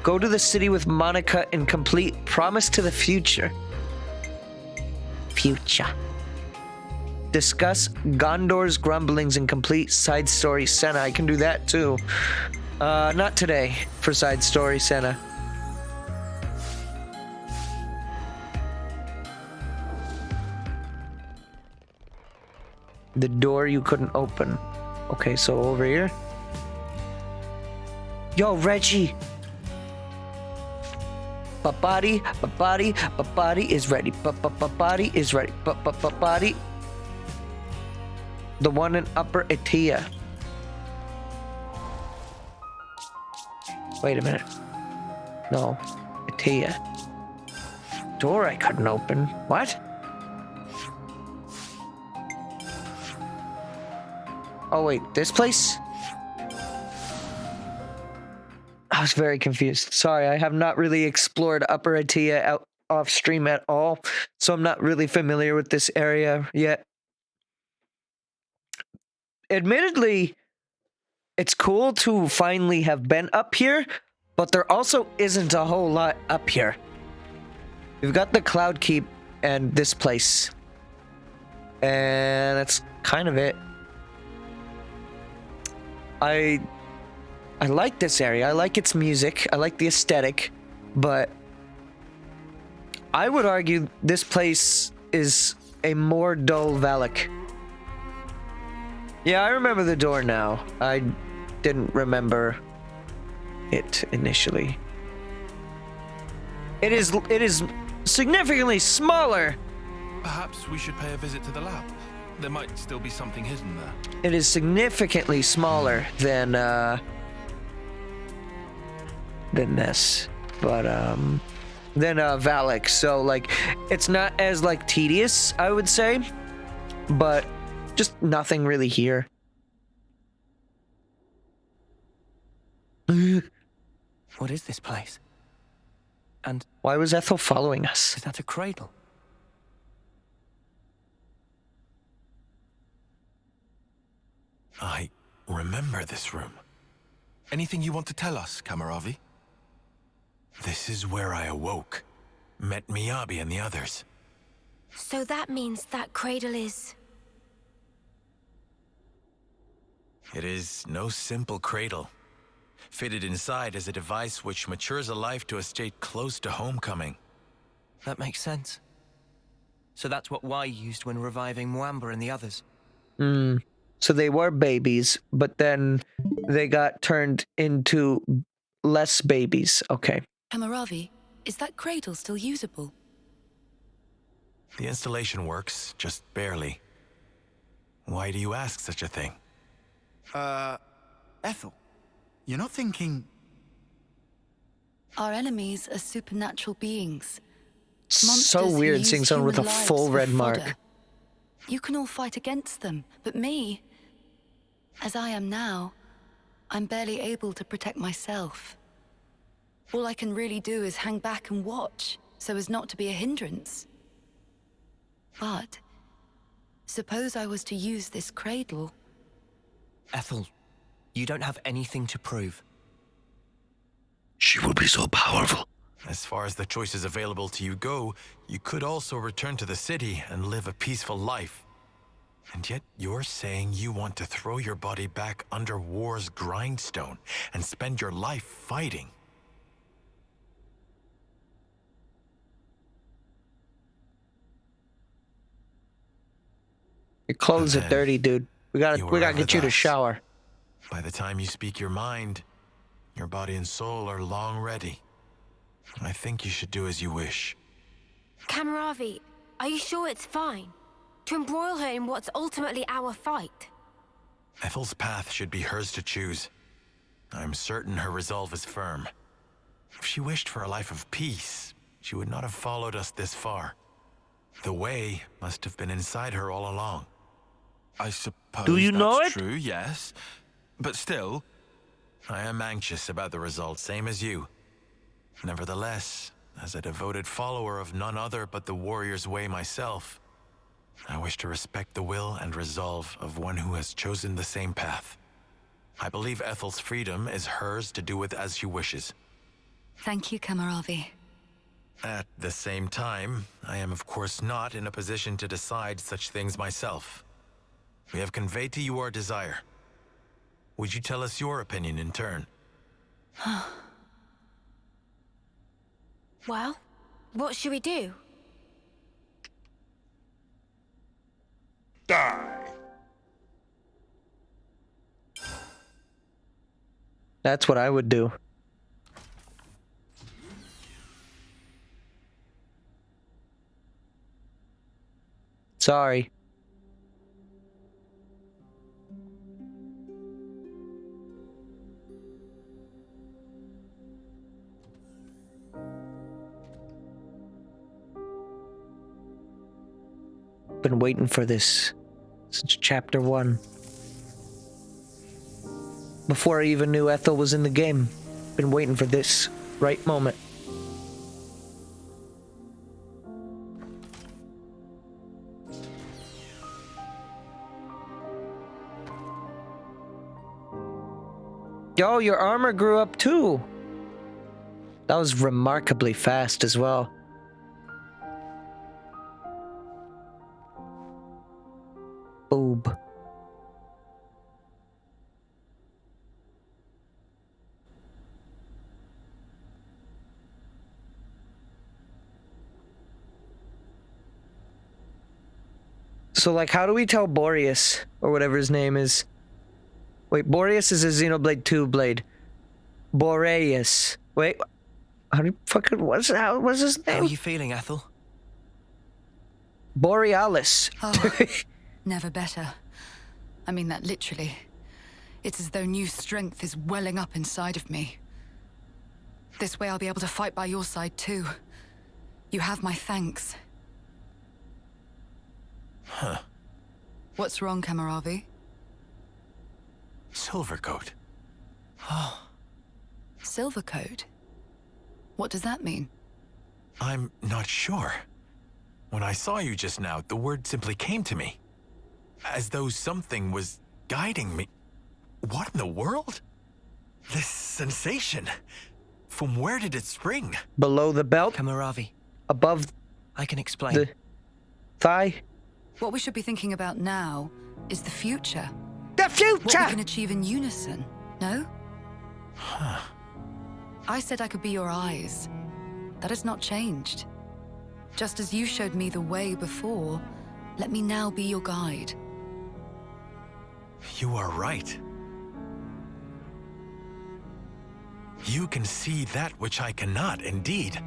Go to the city with Monica and complete Promise to the Future. Future. Discuss Gondor's grumblings and complete side story Senna. I can do that too. Not today for side story Senna. The door you couldn't open. Okay, so over here. Yo, Reggie. Babadi is ready. Babadi is ready. Babadi. The one in Upper Atia. Wait a minute. No. Atia. Door I couldn't open. What? Oh wait, this place? I was very confused. Sorry, I have not really explored Upper Atia out off stream at all, so I'm not really familiar with this area yet. Admittedly, it's cool to finally have been up here, but there also isn't a whole lot up here. We've got the Cloud Keep and this place. And that's kind of it. I like this area. I like its music. I like the aesthetic. But I would argue this place is a more dull Valak. Yeah, I remember the door now. I didn't remember it initially. It is significantly smaller. Perhaps we should pay a visit to the lab. There might still be something hidden there. It is significantly smaller than this, but than Valak. So like, it's not as like tedious, I would say, but just nothing really here. What is this place? And why was Ethel following us? Is that a cradle? I remember this room. Anything you want to tell us, Kamaravi? This is where I awoke. Met Miyabi and the others. So that means that cradle is... It is no simple cradle. Fitted inside is a device which matures a life to a state close to homecoming. That makes sense. So that's what Y used when reviving Mwamba and the others. So they were babies, but then they got turned into less babies. Okay. Kamaravi, is that cradle still usable? The installation works, just barely. Why do you ask such a thing? Ethel, you're not thinking... Our enemies are supernatural beings. So weird seeing someone with a full red mark. You can all fight against them, but me, as I am now, I'm barely able to protect myself. All I can really do is hang back and watch, so as not to be a hindrance. But suppose I was to use this cradle. Ethel, you don't have anything to prove. She will be so powerful. As far as the choices available to you go, you could also return to the city and live a peaceful life. And yet you're saying you want to throw your body back under war's grindstone and spend your life fighting. Your clothes are dirty, dude. We gotta get you to shower. By the time you speak your mind, your body and soul are long ready. I think you should do as you wish. Kamaravi, are you sure it's fine? To embroil her in what's ultimately our fight? Ethel's path should be hers to choose. I'm certain her resolve is firm. If she wished for a life of peace, she would not have followed us this far. The way must have been inside her all along. I suppose Do you know that's it? true, yes. But still... I am anxious about the result, same as you. Nevertheless, as a devoted follower of none other but the warrior's way myself, I wish to respect the will and resolve of one who has chosen the same path. I believe Ethel's freedom is hers to do with as she wishes. Thank you, Kamaravi. At the same time, I am of course not in a position to decide such things myself. We have conveyed to you our desire. Would you tell us your opinion in turn? Well, what should we do? Die. That's what I would do. Sorry. Been waiting for this since chapter 1. Before I even knew Ethel was in the game. Been waiting for this right moment. Yo, your armor grew up too. That was remarkably fast as well. Boob. So, like, how do we tell Boreas, or whatever his name is? Wait, Boreas is a Xenoblade 2 blade. Boreas. Wait, how do you fucking, what's his name? How are you feeling, Ethel? Borealis. Oh, never better. I mean that literally. It's as though new strength is welling up inside of me. This way I'll be able to fight by your side too. You have my thanks. Huh. What's wrong, Kamaravi? Silvercoat. Oh. Silvercoat? What does that mean? I'm not sure. When I saw you just now, the word simply came to me. As though something was guiding me. What in the world? This sensation. From where did it spring? Below the belt? Kamaravi. Above I can explain. the thigh? What we should be thinking about now is the future. The future! What we can achieve in unison, no? Huh. I said I could be your eyes. That has not changed. Just as you showed me the way before, let me now be your guide. You are right. You can see that which I cannot, indeed.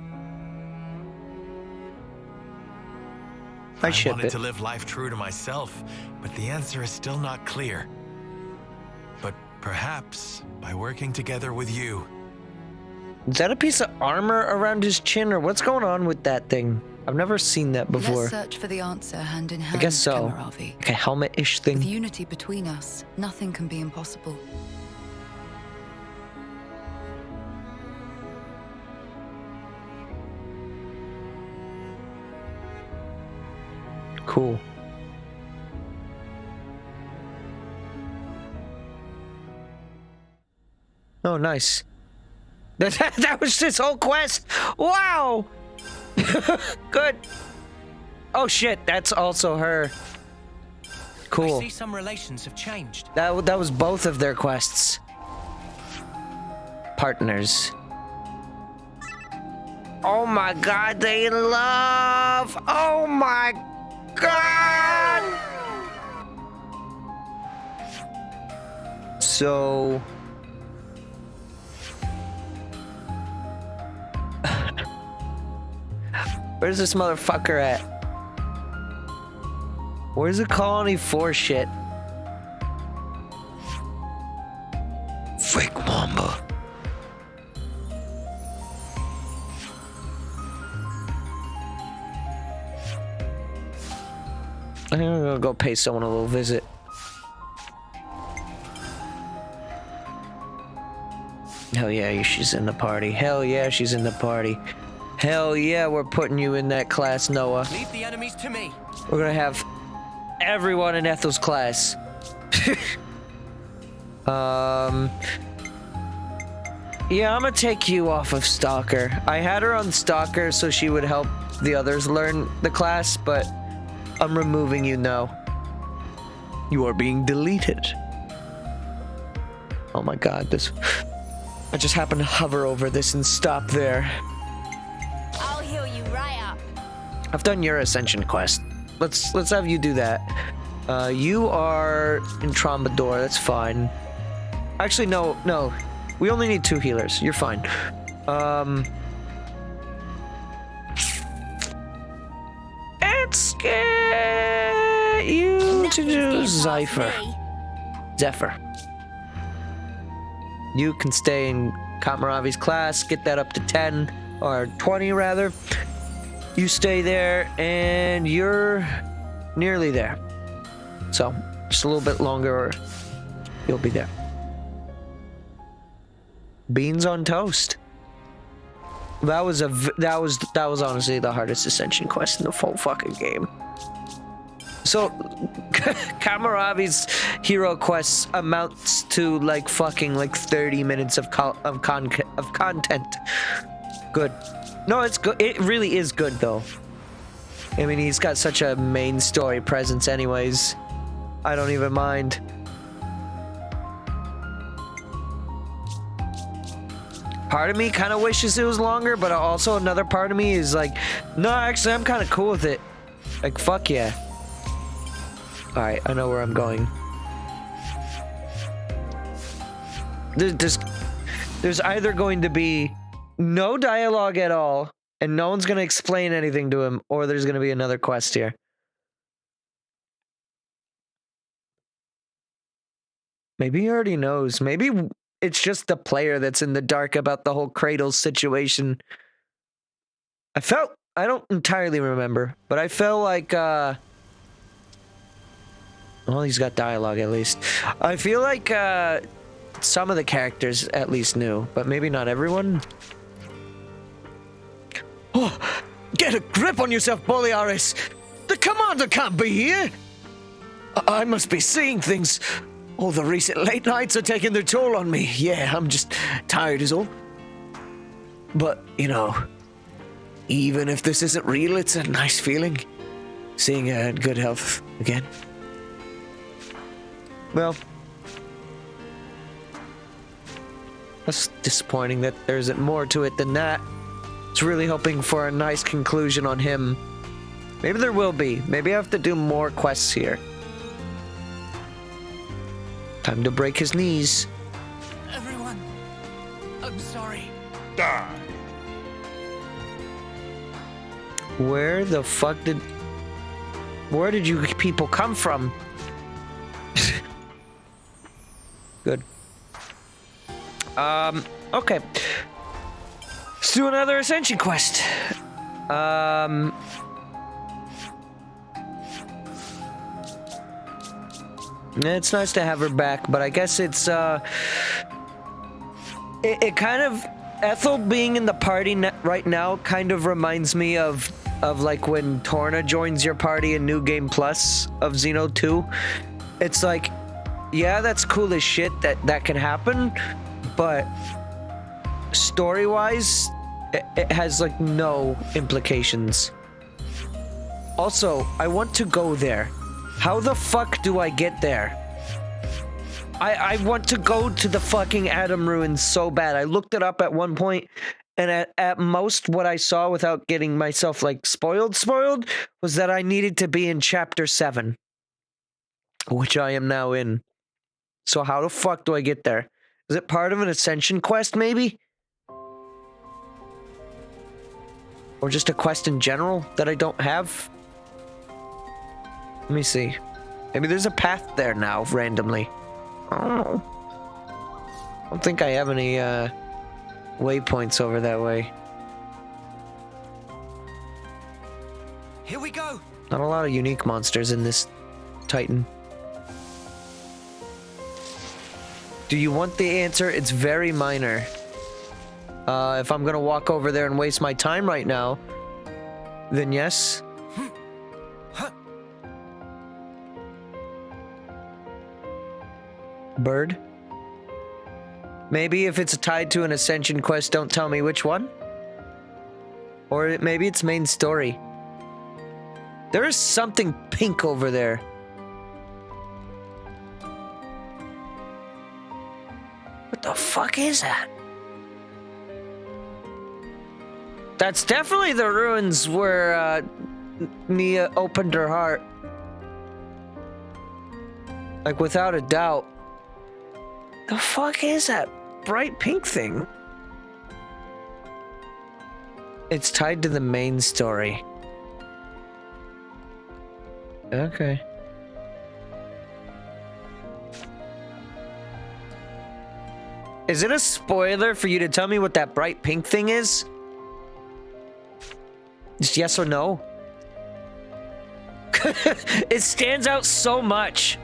I ship wanted it. to live life true to myself, but the answer is still not clear. But perhaps by working together with you. Is that a piece of armor around his chin, or what's going on with that thing? I've never seen that before. Let's search for the answer hand in hand, I guess so. Kamaravi. Like a helmet-ish thing. With unity between us, nothing can be impossible. Cool. Oh, nice. That was this whole quest. Wow. Good. Oh shit, that's also her. Cool. I see some relations have changed. That was both of their quests. Partners. Oh my god, they in love. Oh my god. So where's this motherfucker at? Where's the colony 4 shit? Fake Mamba. I think I'm gonna go pay someone a little visit. Hell yeah, she's in the party. Hell yeah, she's in the party. Hell yeah, we're putting you in that class, Noah. Leave the enemies to me. We're gonna have everyone in Ethel's class. Yeah, I'm gonna take you off of Stalker. I had her on Stalker so she would help the others learn the class, but I'm removing you now. You are being deleted. Oh my god, this... I just happened to hover over this and stop there. I'll heal you right up. I've done your Ascension quest. Let's have you do that. You are in Trombador, that's fine. Actually, no. We only need 2 healers. You're fine. Let's get you to do Zephyr. You can stay in Kamaravi's class, get that up to 10, or 20 rather. You stay there, and you're nearly there. So, just a little bit longer, you'll be there. Beans on toast. That was honestly the hardest Ascension quest in the full fucking game. So, Kamaravi's hero quests amounts to like fucking like 30 minutes of content. Good. No, it's good. It really is good, though. I mean, he's got such a main story presence anyways. I don't even mind. Part of me kind of wishes it was longer, but also another part of me is like, no, actually, I'm kind of cool with it. Like, fuck yeah. Alright, I know where I'm going. There's either going to be no dialogue at all, and no one's going to explain anything to him, or there's going to be another quest here. Maybe he already knows. Maybe it's just the player that's in the dark about the whole Kratos situation. I don't entirely remember, but I felt like, well, he's got dialogue at least. I feel like, some of the characters at least knew, but maybe not everyone. Oh, get a grip on yourself, Borealis! The commander can't be here! I must be seeing things. All the recent late nights are taking their toll on me. Yeah, I'm just tired is all. But, you know, even if this isn't real, it's a nice feeling. Seeing her in good health again. Well, that's disappointing that there isn't more to it than that. I was really hoping for a nice conclusion on him. Maybe there will be. Maybe I have to do more quests here. Time to break his knees. Everyone, I'm sorry. Die. Where the fuck did you people come from? Good. Okay. Let's do another Ascension quest. It's nice to have her back, but I guess it's, it kind of, Ethel being in the party right now kind of reminds me of like when Torna joins your party in New Game Plus of Xeno 2. It's like, yeah, that's cool as shit that can happen, but story-wise, it has like no implications. Also, I want to go there. How the fuck do I get there? I want to go to the fucking Adam Ruins so bad. I looked it up at one point, and at most what I saw without getting myself like spoiled was that I needed to be in chapter 7, which I am now in. So how the fuck do I get there? Is it part of an Ascension quest maybe? Or just a quest in general that I don't have? Let me see. Maybe there's a path there now, randomly. I don't know. I don't think I have any, waypoints over that way. Here we go. Not a lot of unique monsters in this Titan. Do you want the answer? It's very minor. If I'm gonna walk over there and waste my time right now, then yes. Bird? Maybe if it's tied to an Ascension quest, don't tell me which one. Or maybe it's main story. There is something pink over there. What the fuck is that? That's definitely the ruins where Nia opened her heart. Like, without a doubt. The fuck is that bright pink thing? It's tied to the main story. Okay. Is it a spoiler for you to tell me what that bright pink thing is? Just yes or no? It stands out so much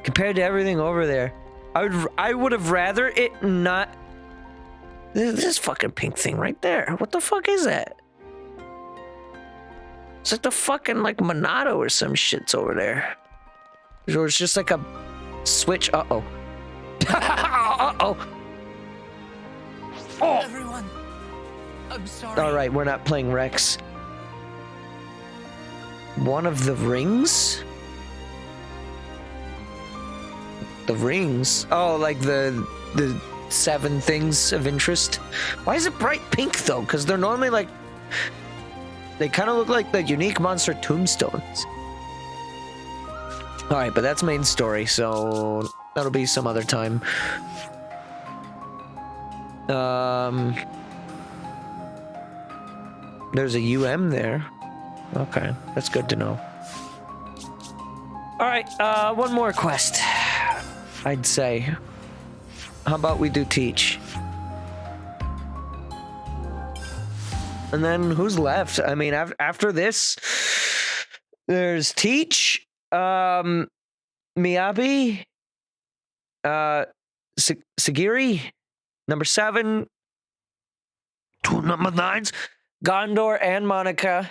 compared to everything over there. I would have rather it not. This fucking pink thing right there. What the fuck is that? It's like the fucking like Monado or some shit's over there. Or it's just like a switch. Uh-oh. Uh-oh. Oh. Everyone, I'm sorry. All right, we're not playing Rex. One of the rings? The rings? Oh, like the 7 things of interest. Why is it bright pink though? Because they're normally like, they kind of look like the unique monster tombstones. All right, but that's main story, so that'll be some other time. There's a there. Okay, that's good to know. All right, one more quest, I'd say. How about we do teach? And then who's left? I mean, after this, there's teach, Miyabi, Sagiri, number 7, 2 number 9s, Gondor and Monica.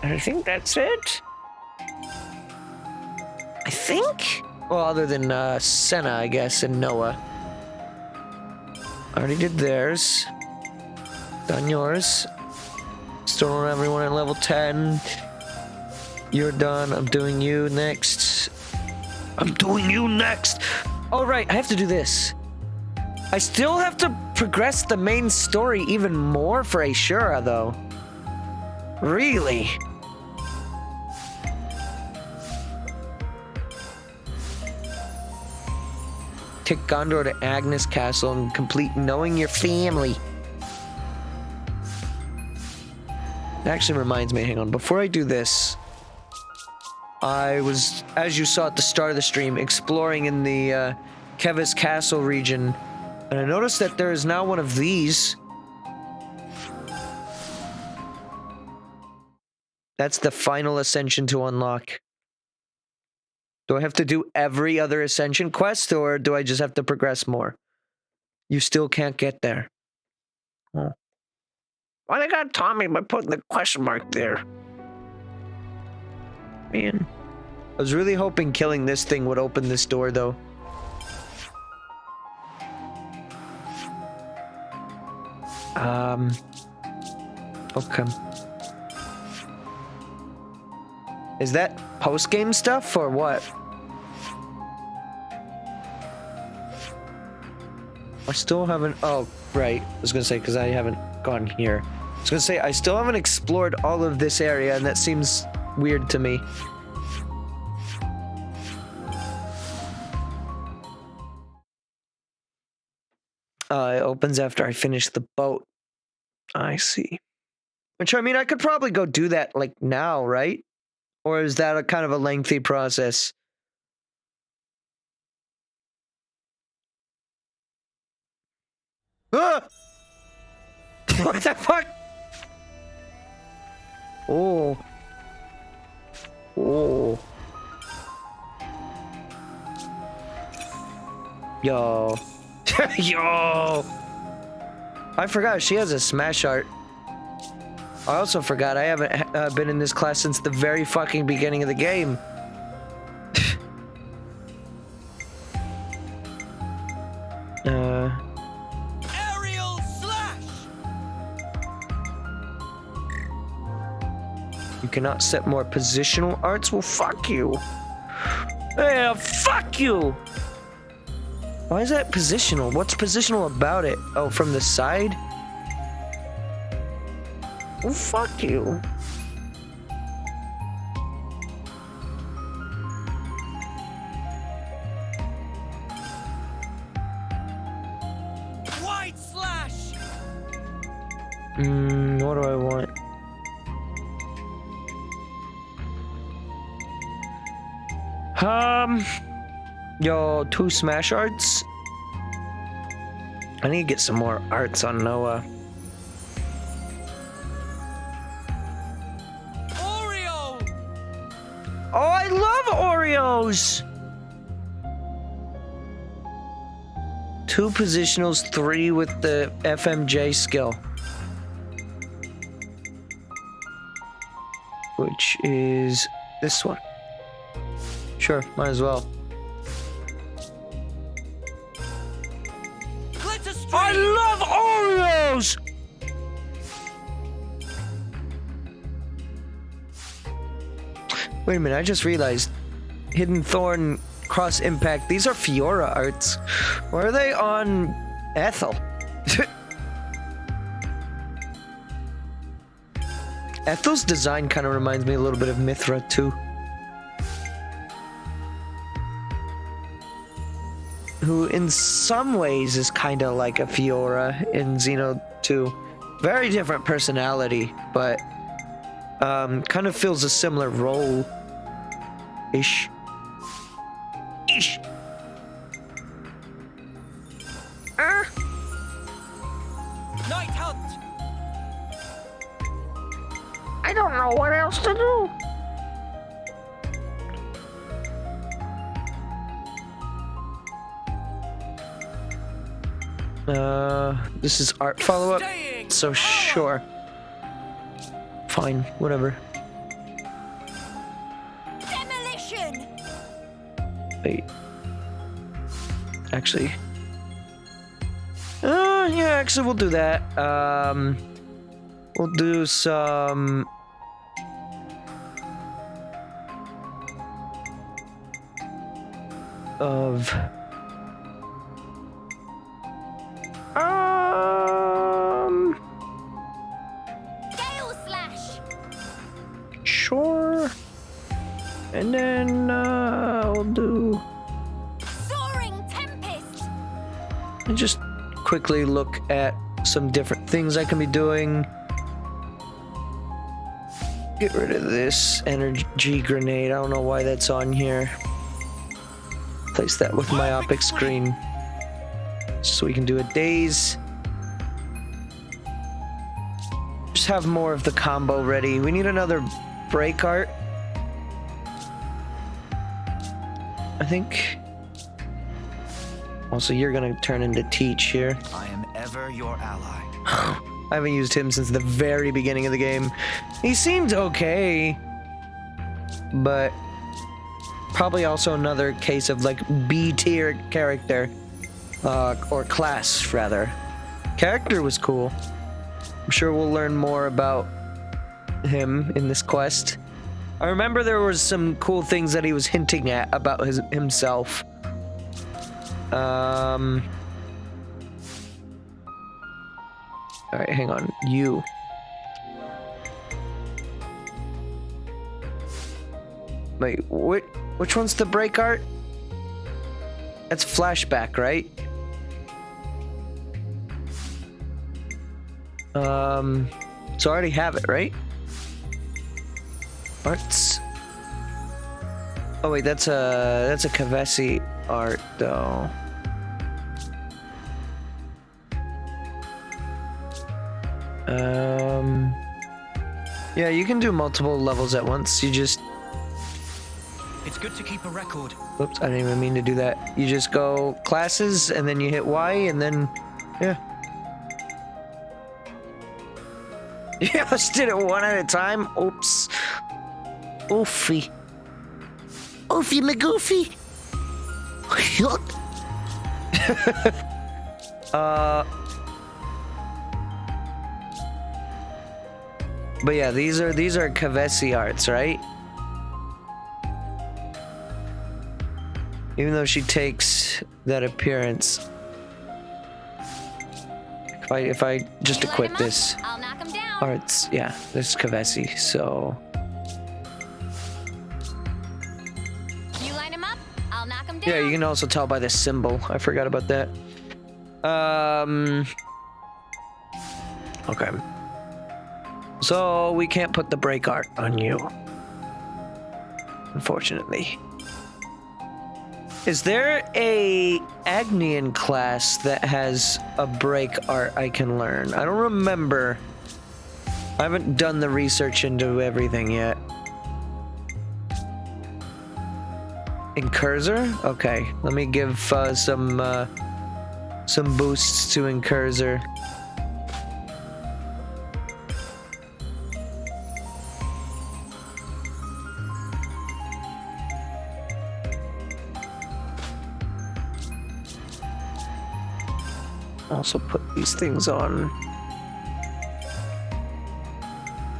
I think that's it. I think? Well, other than Senna, I guess, and Noah. Already did theirs. Done yours. Still don't have everyone at level 10. You're done. I'm doing you next. I'm doing you next. All right, I have to do this. I still have to progress the main story even more for Ashura, though. Really? Take Gondor to Agnes Castle and complete knowing your family. It actually reminds me, hang on, before I do this, I was, as you saw at the start of the stream, exploring in the Kevis Castle region, and I noticed that there is now one of these. That's the final ascension to unlock. Do I have to do every other ascension quest, or do I just have to progress more? You still can't get there. Oh. Why they got Tommy by putting the question mark there? Man. I was really hoping killing this thing would open this door, though. Okay. Is that post-game stuff, or what? I still haven't... Oh, right. I was gonna say, because I haven't gone here. I was gonna say, I still haven't explored all of this area, and that seems weird to me. It opens after I finish the boat. I see. Which, I mean, I could probably go do that, like, now, right? Or is that a kind of a lengthy process? Ah! What the fuck? Oh. Oh. Yo. Yo. I forgot she has a smash art. I also forgot I haven't been in this class since the very fucking beginning of the game. Aerial slash. You cannot set more positional arts? Well, fuck you. Yeah, fuck you. Why is that positional? What's positional about it? Oh, from the side? Well, fuck you. Wide slash. What do I want? Yo, 2 smash arts? I need to get some more arts on Noah. Oreo. Oh, I love Oreos! 2 positionals, 3 with the FMJ skill. Which is this one. Sure, might as well. I love Oreos! Wait a minute, I just realized. Hidden Thorn, Cross Impact, these are Fiora arts. Why are they on Ethel? Ethel's design kind of reminds me a little bit of Mithra, too. Who, in some ways, is kind of like a Fiora in Xeno 2. Very different personality, but kind of fills a similar role-ish. Ish. Night hunt! I don't know what else to do. This is art follow-up, so sure. Fine, whatever. Demolition! Wait. Actually. Yeah, actually we'll do that. We'll do some... of... Gale slash! Sure. And then, we'll do... Soaring tempest! And just quickly look at some different things I can be doing. Get rid of this energy grenade. I don't know why that's on here. Place that with myopic screen. So we can do a daze. Just have more of the combo ready. We need another break art, I think. Also, you're gonna turn into Teach here. I am ever your ally. I haven't used him since the very beginning of the game. He seemed okay, but probably also another case of like B-tier character, or class rather. Character was cool. I'm sure we'll learn more about him in this quest. I remember there was some cool things that he was hinting at about himself. All right, hang on. You. Wait, which one's the break art? That's flashback, right? So I already have it, right? Arts. Oh wait, that's a Kavesi art though. Yeah, you can do multiple levels at once. You just... It's good to keep a record. Oops, I didn't even mean to do that. You just go classes, and then you hit Y, and then... Yeah. You just did it one at a time? Oops. Oofy. Oofy McGoofy. But yeah, these are Kavesi arts, right? Even though she takes that appearance. If I just equip this. I'll knock him down. Arts, yeah, this is Kavesi, so... You line him up, I'll knock him down. Yeah, you can also tell by the symbol. I forgot about that. Okay. So we can't put the break art on you, unfortunately. Is there a Agnian class that has a break art I can learn? I don't remember. I haven't done the research into everything yet. Incursor? Okay, let me give some boosts to Incursor. also put these things on.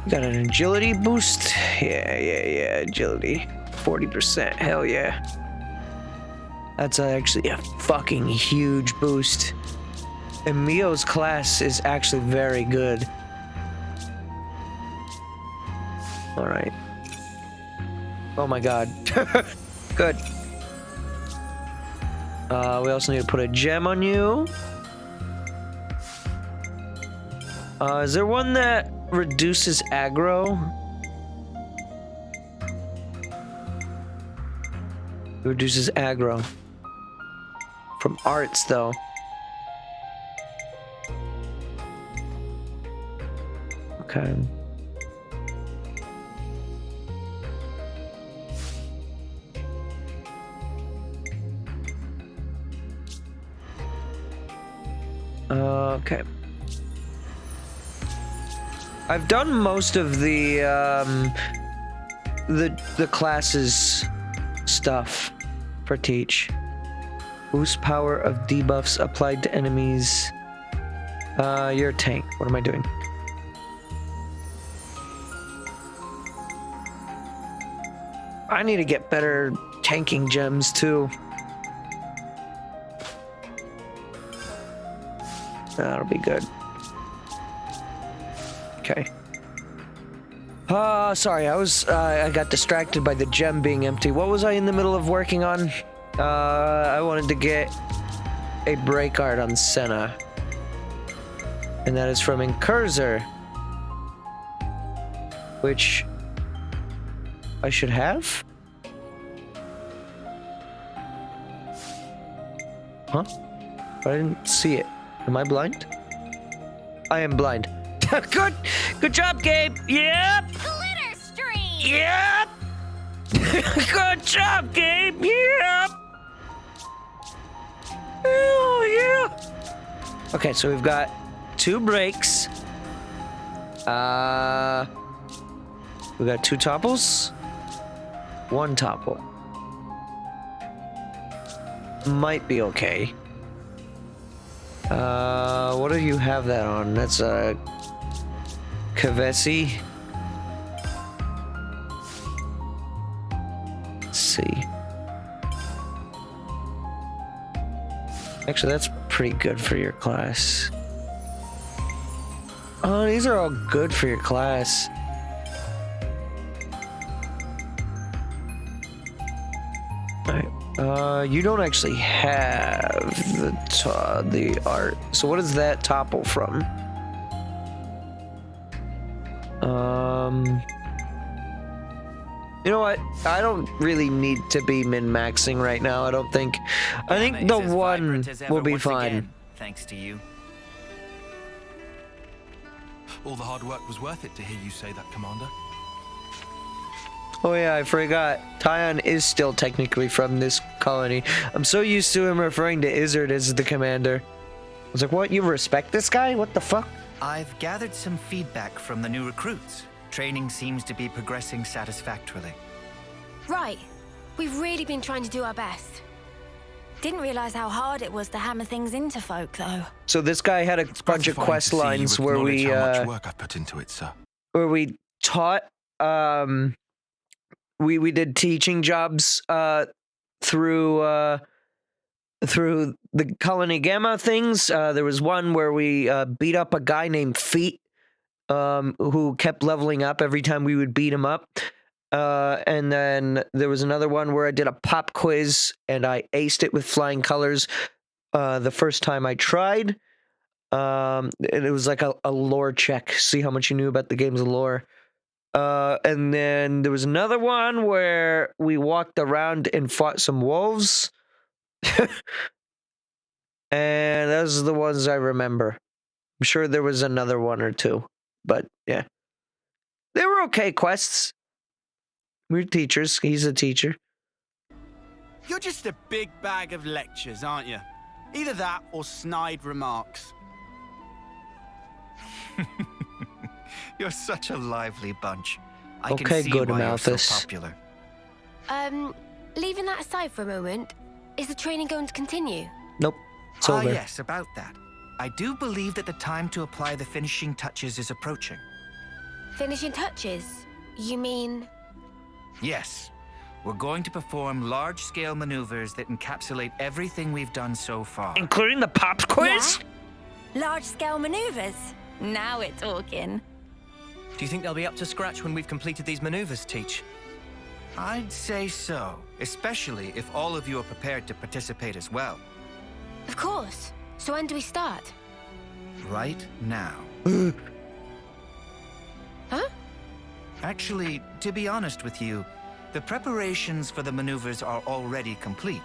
Got an agility boost. Yeah, agility. 40%. Hell yeah. That's actually a fucking huge boost. And Mio's class is actually very good. Alright. Oh my god. Good. We also need to put a gem on you. Is there one that reduces aggro? Reduces aggro. From arts, though. Okay. Okay. I've done most of the classes stuff for Teach. Boost power of debuffs applied to enemies. You're a tank. What am I doing? I need to get better tanking gems too. That'll be good. Okay. Sorry, I got distracted by the gem being empty. What was I in the middle of working on? I wanted to get a break art on Senna. And that is from Incursor. Which I should have? Huh? I didn't see it. Am I blind? I am blind. Good job, Gabe. Yep. Glitter stream. Yep. Good job, Gabe. Yep. Oh yeah. Okay, so we've got 2 breaks. We got 2 topples. 1 topple. Might be okay. What do you have that on? That's a Kavesi. Let's see. Actually, that's pretty good for your class. Oh, these are all good for your class. Alright. You don't actually have the art. So what is that topple from? You know what? I don't really need to be min-maxing right now, I don't think. I think the 1 will be fine. Again, thanks to you. All the hard work was worth it to hear you say that, Commander. Oh yeah, I forgot. Tyon is still technically from this colony. I'm so used to him referring to Izzard as the commander. I was like, what? You respect this guy? What the fuck? I've gathered some feedback from the new recruits. Training seems to be progressing satisfactorily. Right. We've really been trying to do our best. Didn't realize how hard it was to hammer things into folk, though. So this guy had a bunch of quest lines where we how much work I've put into it, sir. Where we taught we did teaching jobs through the Colony Gamma things. There was one where we beat up a guy named Feet who kept leveling up every time we would beat him up. And then there was another one where I did a pop quiz and I aced it with flying colors the first time I tried. And it was like a lore check, see how much you knew about the game's lore. And then there was another one where we walked around and fought some wolves. And those are the ones I remember. I'm sure there was another 1 or 2, but yeah. They were okay quests. We're teachers. He's a teacher. You're just a big bag of lectures, aren't you? Either that or snide remarks. You're such a lively bunch. I Okay, can see good, why you're so Malthus. popular. Leaving that aside for a moment, is the training going to continue? Nope. It's over. Yes, about that. I do believe that the time to apply the finishing touches is approaching. Finishing touches? You mean... Yes. We're going to perform large-scale maneuvers that encapsulate everything we've done so far. Including the pops quiz? Yeah? Large-scale maneuvers. Now we're talking. Do you think they'll be up to scratch when we've completed these maneuvers, Teach? I'd say so, especially if all of you are prepared to participate as well. Of course. So when do we start? Right now. Huh? Actually, to be honest with you, the preparations for the maneuvers are already complete.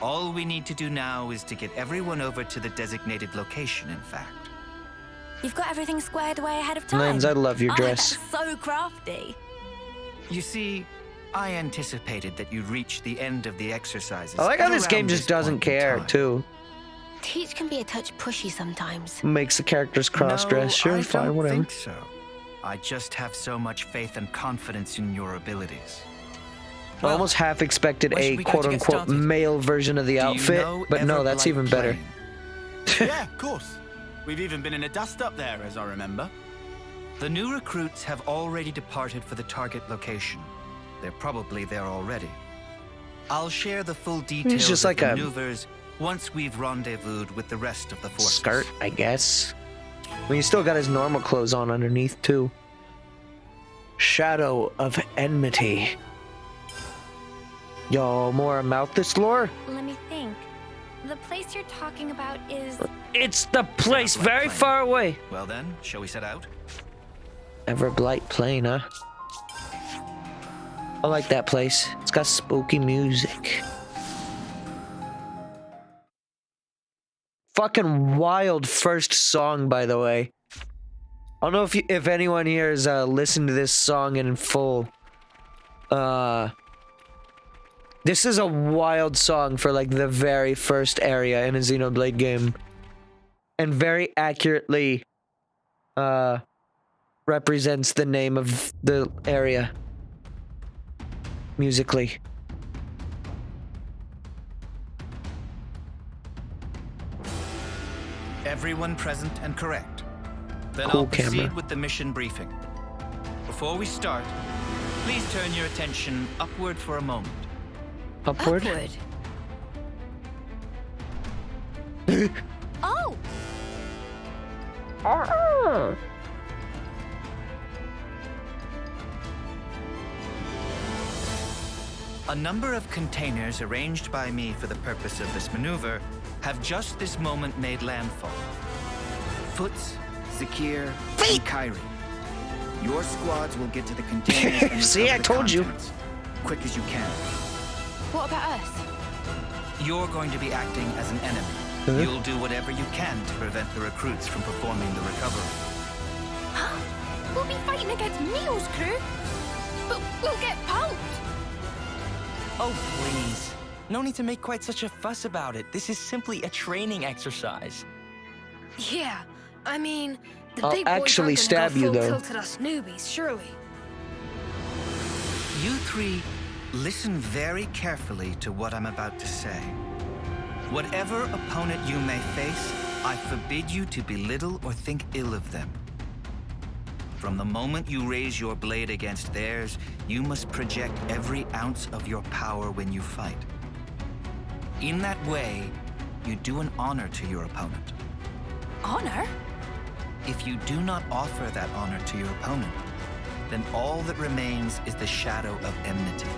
All we need to do now is to get everyone over to the designated location, in fact. You've got everything squared away ahead of time. Lens, I love your dress. Oh, that's so crafty. You see, I anticipated that you'd reach the end of the exercises. I like how at this game around just doesn't point in care, time. too. Teach can be a touch pushy sometimes. Makes the characters cross-dress. Sure, I fine, don't whatever. think so. I just have so much faith and confidence in your abilities. I almost half expected when a should we go to get quote-unquote started? male version of the Do you outfit, know but no, that's Everblight even better. Plain? Yeah, of course. We've even been in a dust-up there, as I remember. The new recruits have already departed for the target location. They're probably there already. I'll share the full details just of like the a maneuvers once we've rendezvoused with the rest of the forces. Skirt, I guess. I mean, he still got his normal clothes on underneath, too. Shadow of Enmity. Yo, more about this lore? Let me think. The place you're talking about is... It's the place Everblight very Plain. far away. Well then, shall we set out? Everblight Plain, huh? I like that place. It's got spooky music. Fucking wild first song, by the way. I don't know if anyone here has listened to this song in full. This is a wild song for like the very first area in a Xenoblade game, and very accurately represents the name of the area musically. Everyone present and correct. Then Cool I'll proceed camera. with the mission briefing. Before we start, please turn your attention upward for a moment. Upward? Oh! A number of containers arranged by me for the purpose of this maneuver have just this moment made landfall. Foots, Zakir, and Kyrie. Your squads will get to the containers and See, recover I the told you. contents, quick as you can. What about us? You're going to be acting as an enemy. Uh-huh. You'll do whatever you can to prevent the recruits from performing the recovery. Huh? We'll be fighting against Neo's crew? But we'll get pulped! Oh, please. No need to make quite such a fuss about it. This is simply a training exercise. Yeah, I mean, the I'll big boys actually aren't stab gonna you, go though. full tilt at us newbies, surely. You three, listen very carefully to what I'm about to say. Whatever opponent you may face, I forbid you to belittle or think ill of them. From the moment you raise your blade against theirs, you must project every ounce of your power when you fight. In that way, you do an honor to your opponent. Honor? If you do not offer that honor to your opponent, then all that remains is the shadow of enmity.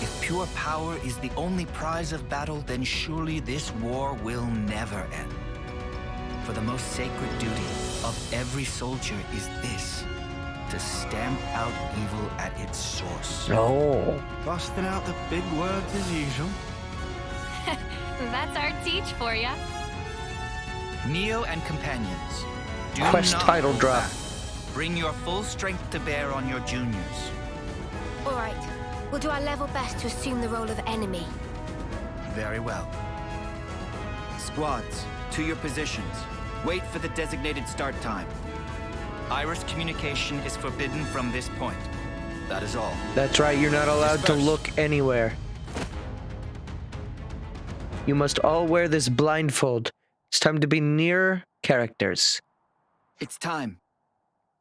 If pure power is the only prize of battle, then surely this war will never end. For the most sacred duty of every soldier is this: to stamp out evil at its source. Oh. Busting out the big words as usual. That's our teach for ya. Neo and companions, do Quest not title hold drop. back. Bring your full strength to bear on your juniors. All right, we'll do our level best to assume the role of enemy. Very well. Squads, to your positions. Wait for the designated start time. Iris communication is forbidden from this point. That is all. That's right, you're not allowed to Disperse. look anywhere. You must all wear this blindfold. It's time to be near characters. It's time.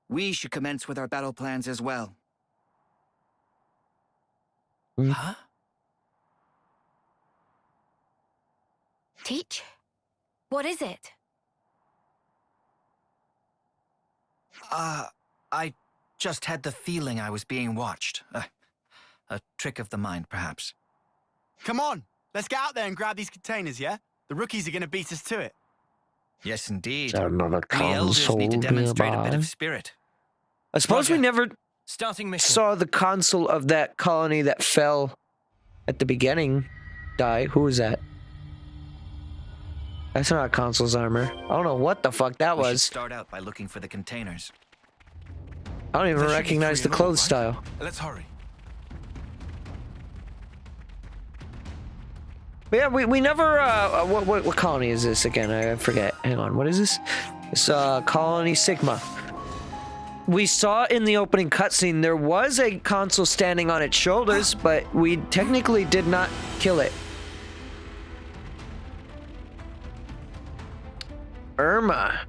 We should commence with our battle plans as well. Huh? Teach? What is it? I just had the feeling I was being watched. A trick of the mind, perhaps. Come on, let's get out there and grab these containers, yeah? The rookies are gonna beat us to it. Yes, indeed. Is there another We elders console need to demonstrate a bit nearby? of spirit. I suppose we never Starting mission. saw the consul of that colony that fell at the beginning die. Who was that? That's not consul's armor. I don't know what the fuck that We should was. start out by looking for the containers. I don't even There should be recognize the 3 in all, clothes right? style. Let's hurry. But yeah, we never, what colony is this again? I forget. Hang on, what is this? It's, Colony Sigma. We saw in the opening cutscene there was a consul standing on its shoulders, but we technically did not kill it. Irma.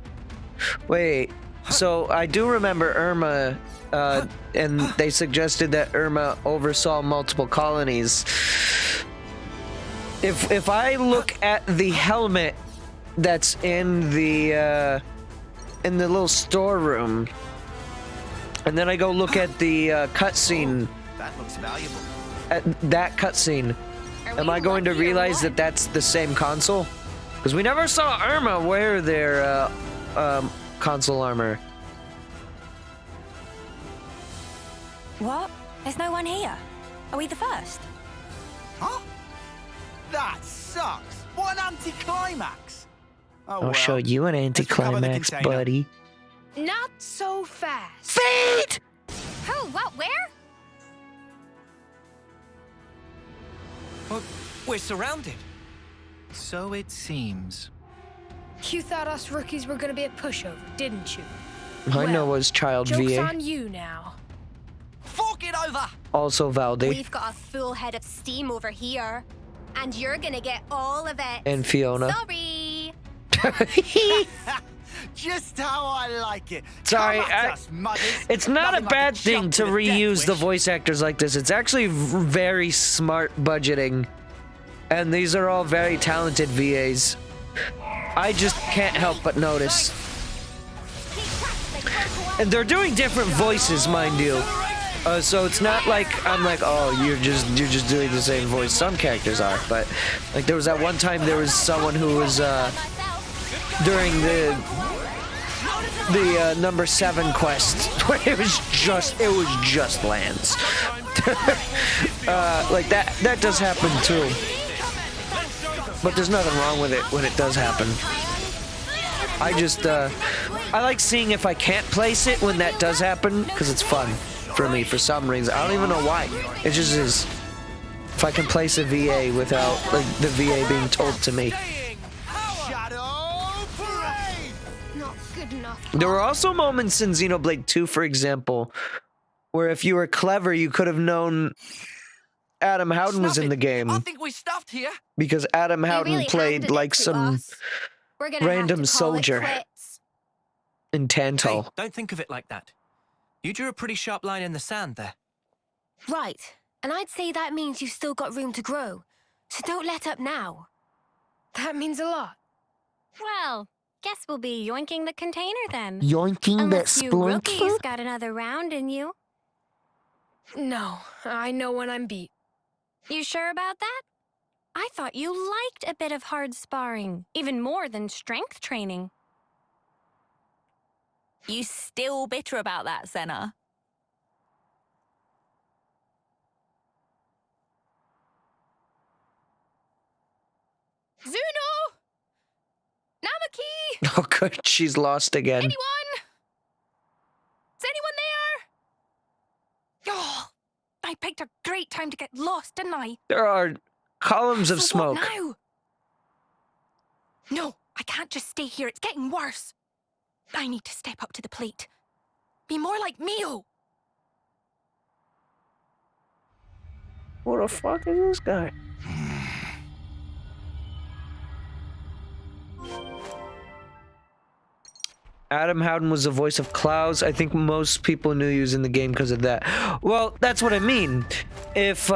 Wait, so I do remember Irma, and they suggested that Irma oversaw multiple colonies. If I look at the helmet that's in the little storeroom, and then I go look at the cutscene, That looks valuable. at that cutscene, am I going to realize that that's the same console? Because we never saw Irma wear their console armor. What? There's no one here. Are we the first? Huh? That sucks. What an anticlimax. Oh, I'll show you an Let's recover the anticlimax, container. buddy. Not so fast. Fate! Who? What? Where? Well, we're surrounded. So it seems. You thought us rookies were gonna be a pushover, didn't you? I know as Child Joke's VA. on you now. Fork it over! Also Valde We've got a full head of steam over here. And you're gonna get all of it. and Fiona. Sorry. Just how I like it. Sorry, Come at us, mothers. It's not a Nothing like bad jump thing to a death reuse the wish. voice actors like this. It's actually very smart budgeting. And these are all very talented VAs. I just can't help but notice. And they're doing different voices, mind you. So it's not like I'm like, oh, you're just doing the same voice. Some characters are, but like there was that one time there was someone who was during the number 7 quest where it was just Lance. Like that does happen too. But there's nothing wrong with it when it does happen. I just I like seeing if I can't place it when that does happen because it's fun for me for some reason. I don't even know why. It just is. If I can place a VA without like the VA being told to me. Not good enough. There were also moments in Xenoblade 2, for example, where if you were clever, you could have known Adam Howden was in the game. I think we stuffed here. Because Adam Howden really played handed like it to some us. We're gonna random have to call it soldier quits. in Tantal. Hey, don't think of it like that. You drew a pretty sharp line in the sand there. Right. And I'd say that means you've still got room to grow. So don't let up now. That means a lot. Well, guess we'll be yoinking the container then. Yoinking that Unless you rookies splunky? got another round in you. No, I know when I'm beat. You sure about that? I thought you liked a bit of hard sparring, even more than strength training. You still bitter about that, Senna? Zuno! Namaki! Oh, good. She's lost again. Anyone? Is anyone there? Oh, I picked a great time to get lost, didn't I? There are columns of So smoke. what now? No, I can't just stay here. It's getting worse. I need to step up to the plate. Be more like Mio. What the fuck is this guy? Adam Howden was the voice of Klaus. I think most people knew he was in the game because of that. Well, that's what I mean. If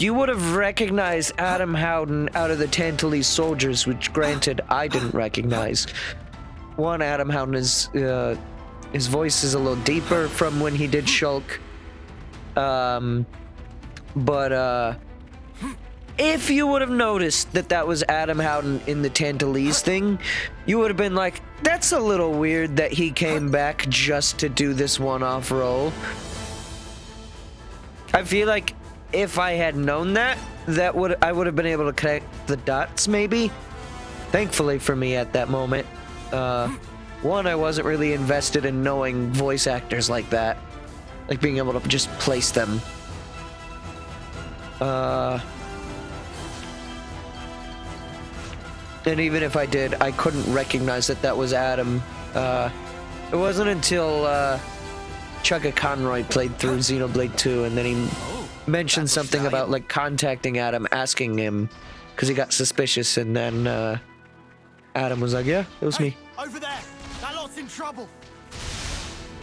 you would have recognized Adam Howden out of the Tantalese soldiers, which granted I didn't recognize. One, Adam Howden is his voice is a little deeper from when he did Shulk. If you would have noticed that was Adam Howden in the Tantalese thing, you would have been like, that's a little weird that he came back just to do this one-off role. I feel like if I had known that I would have been able to connect the dots, maybe. Thankfully for me at that moment. One, I wasn't really invested in knowing voice actors like that. Like being able to just place them. And even if I did, I couldn't recognize that was Adam. It wasn't until Chugga Conroy played through Xenoblade 2, and then he mentioned something about like contacting Adam, asking him, because he got suspicious, and then Adam was like, "Yeah, it was me." Over there, that lot's in trouble.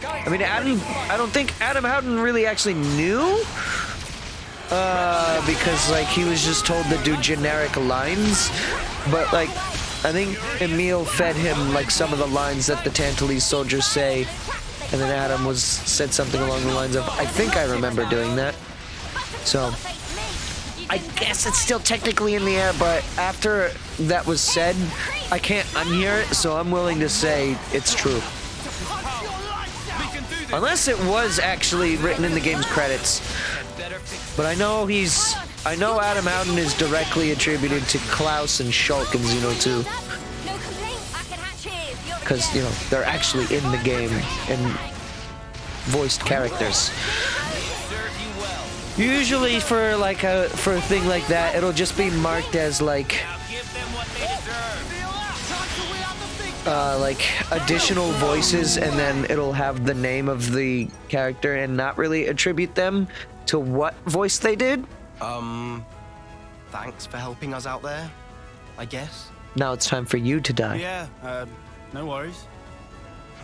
I mean, I don't think Adam Howden really actually knew, because like he was just told to do generic lines. But like, I think Emil fed him like some of the lines that the Tantalese soldiers say, and then Adam said something along the lines of, I think I remember doing that. So I guess it's still technically in the air, but after that was said, I can't unhear it, so I'm willing to say it's true. Unless it was actually written in the game's credits. But I know Adam Howden is directly attributed to Klaus and Shulk in Xeno 2. Because, you know, they're actually in the game and voiced characters. Usually for a thing like that, it'll just be marked as like additional voices, and then it'll have the name of the character and not really attribute them to what voice they did. Thanks for helping us out there, I guess. Now it's time for you to die. Yeah, no worries.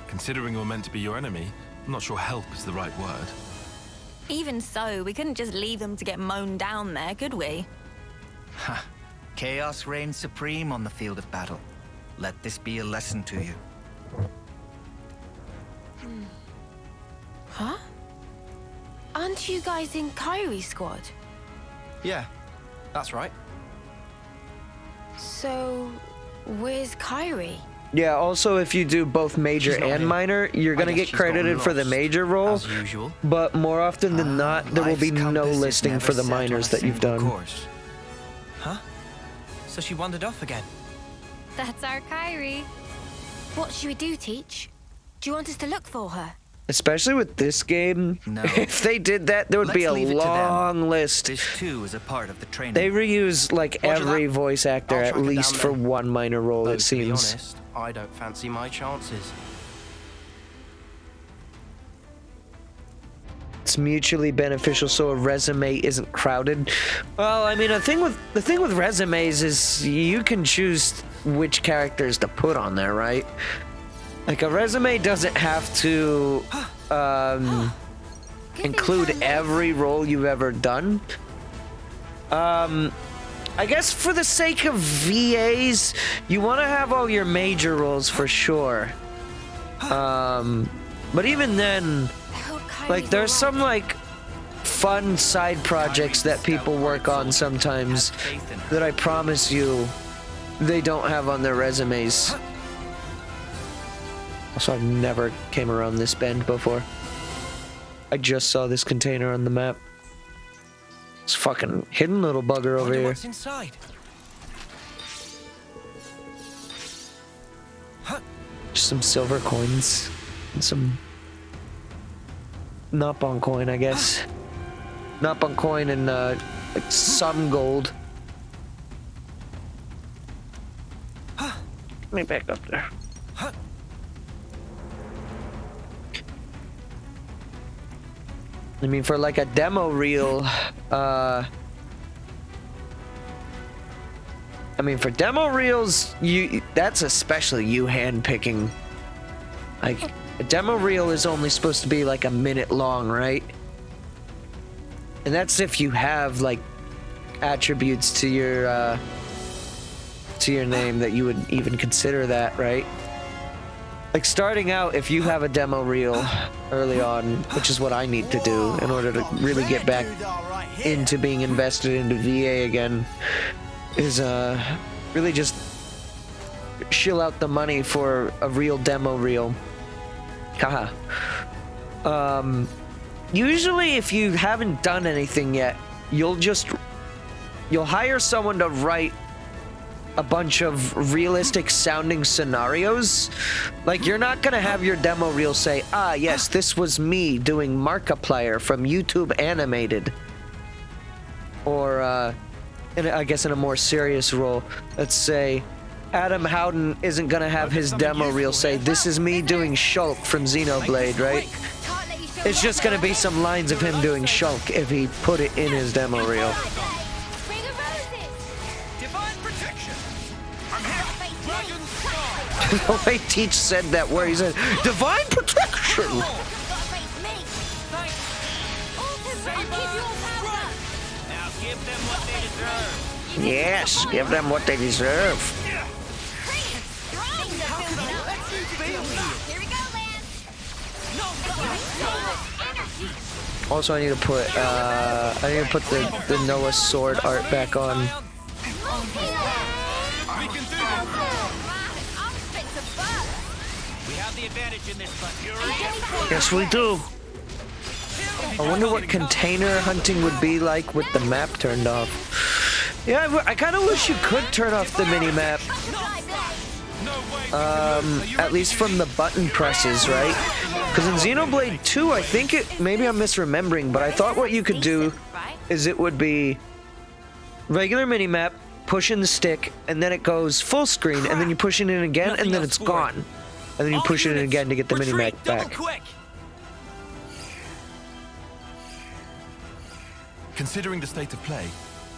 Considering we're meant to be your enemy, I'm not sure help is the right word. Even so, we couldn't just leave them to get mown down there, could we? Ha! Chaos reigns supreme on the field of battle. Let this be a lesson to you. Huh? Aren't you guys in Kyrie's squad? Yeah, that's right. So, where's Kyrie? Yeah, also if you do both major and minor, you're gonna get credited for the major role, but more often than not, there will be no listing for the minors that you've done. Huh? So she wandered off again? That's our Kyrie. What should we do, Teach? Do you want us to look for her? Especially with this game, if they did that, there would be a long list. This too is a part of the training. They reuse like every voice actor at least for one minor role, it seems. To be honest, I don't fancy my chances. It's mutually beneficial, so a resume isn't crowded. Well, I mean, the thing with resumes is you can choose which characters to put on there, right? Like a resume doesn't have to include every role you've ever done. I guess for the sake of VAs, you want to have all your major roles for sure. But even then, like there's some like fun side projects that people work on sometimes that I promise you they don't have on their resumes. Also, I've never came around this bend before. I just saw this container on the map. It's fucking hidden little bugger over here. What's inside? Just some silver coins and some Nopon coin, I guess. Nopon coin and like some gold. Let me back up there. I mean, for like a demo reel, I mean, for demo reels, that's especially you handpicking Like, a demo reel is only supposed to be like a minute long, right? And that's if you have like attributes to your name that you would even consider that, right? Like starting out, if you have a demo reel early on, which is what I need to do in order to really get back into being invested into VA again, is really just shill out the money for a real demo reel. Haha. Usually if you haven't done anything yet, you'll hire someone to write a bunch of realistic sounding scenarios. Like, you're not gonna have your demo reel say, ah yes, this was me doing Markiplier from YouTube Animated. Or I guess in a more serious role, let's say Adam Howden isn't gonna have his demo reel say, this is me doing Shulk from Xenoblade, right? It's just gonna be some lines of him doing Shulk if he put it in his demo reel. The way Teach said that, where he said, Divine Protection! Yes, give them what they deserve. Also, I need to put the Noah sword art back on. Yes, we do. I wonder what container hunting would be like with the map turned off. Yeah, I kind of wish you could turn off the mini-map. At least from the button presses, right? Because in Xenoblade 2, I think maybe I'm misremembering, but I thought what you could do is it would be regular mini-map, push in the stick, and then it goes full screen, and then you push it in again, and then it's gone. And then you push it in again to get the mini-map back. Considering the state of play,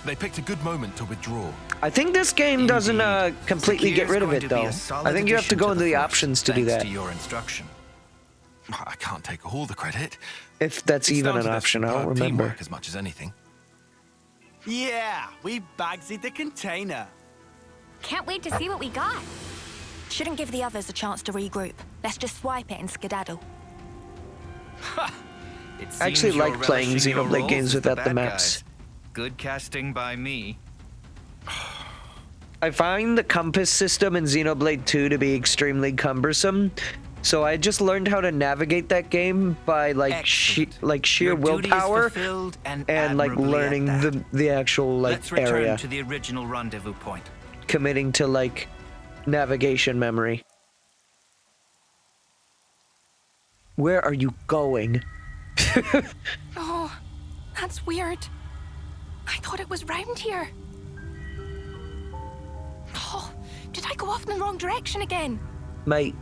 they picked a good moment to withdraw. I think this game doesn't completely get rid of it, though. I think you have to go into the options to do that. To your instruction. I can't take all the credit. If that's even an option, I don't remember. As much as anything. Yeah, we bagsied the container. Can't wait to see what we got. Shouldn't give the others a chance to regroup. Let's just swipe it and skedaddle. I actually like playing Xenoblade games without the maps. Good casting by me. I find the compass system in Xenoblade 2 to be extremely cumbersome, so I just learned how to navigate that game by like sheer willpower and like learning the actual like Let's return area. to the original rendezvous point. Committing to like navigation memory. Where are you going? Oh, that's weird. I thought it was round here. Oh, did I go off in the wrong direction again? Mate,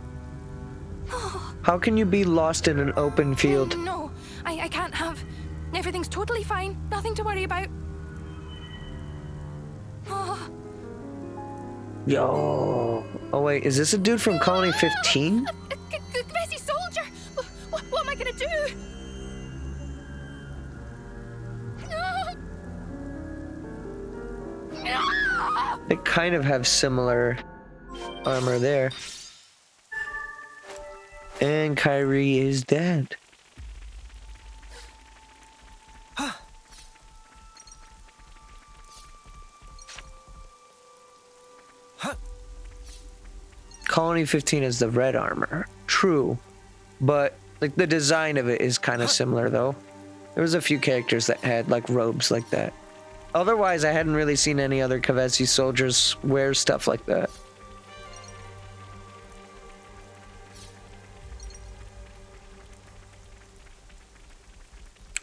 how can you be lost in an open field? No, I can't have. Everything's totally fine. Nothing to worry about. Oh. Yo. Oh wait, is this a dude from Colony 15? Bessie soldier! What am I gonna do? They kind of have similar armor there. And Kyrie is dead. Colony 15 is the red armor. True. But like the design of it is kind of similar though. There was a few characters that had like robes like that. Otherwise, I hadn't really seen any other Kavesi soldiers wear stuff like that.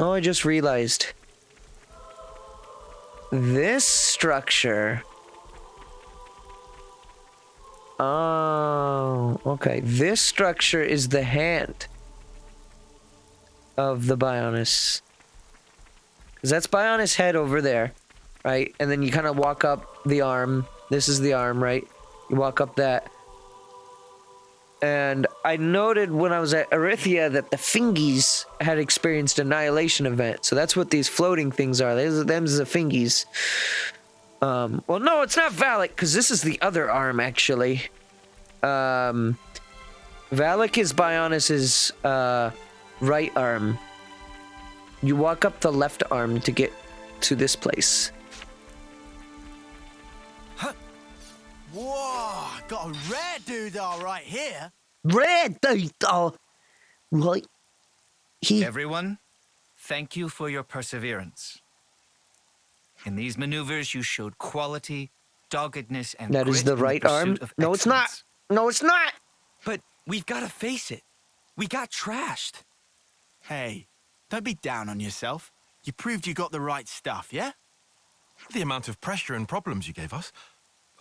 Oh, I just realized. This structure... Oh, okay. This structure is the hand of the Bionis. Because that's Bionis' head over there, right? And then you kind of walk up the arm. This is the arm, right? You walk up that. And I noted when I was at Erythia that the Fingies had experienced annihilation event. So that's what these floating things are. Them's the Fingies. Well, no, it's not Valak, because this is the other arm, actually. Valak is Bionis's right arm. You walk up the left arm to get to this place. Whoa, got a rare doodah right here. Rare doodah? Right. Everyone, thank you for your perseverance. In these maneuvers, you showed quality, doggedness, and that grit is the in right arm? pursuit of No, it's not. excellence. No, it's not. But we've got to face it. We got trashed. Hey, don't be down on yourself. You proved you got the right stuff, yeah? The amount of pressure and problems you gave us,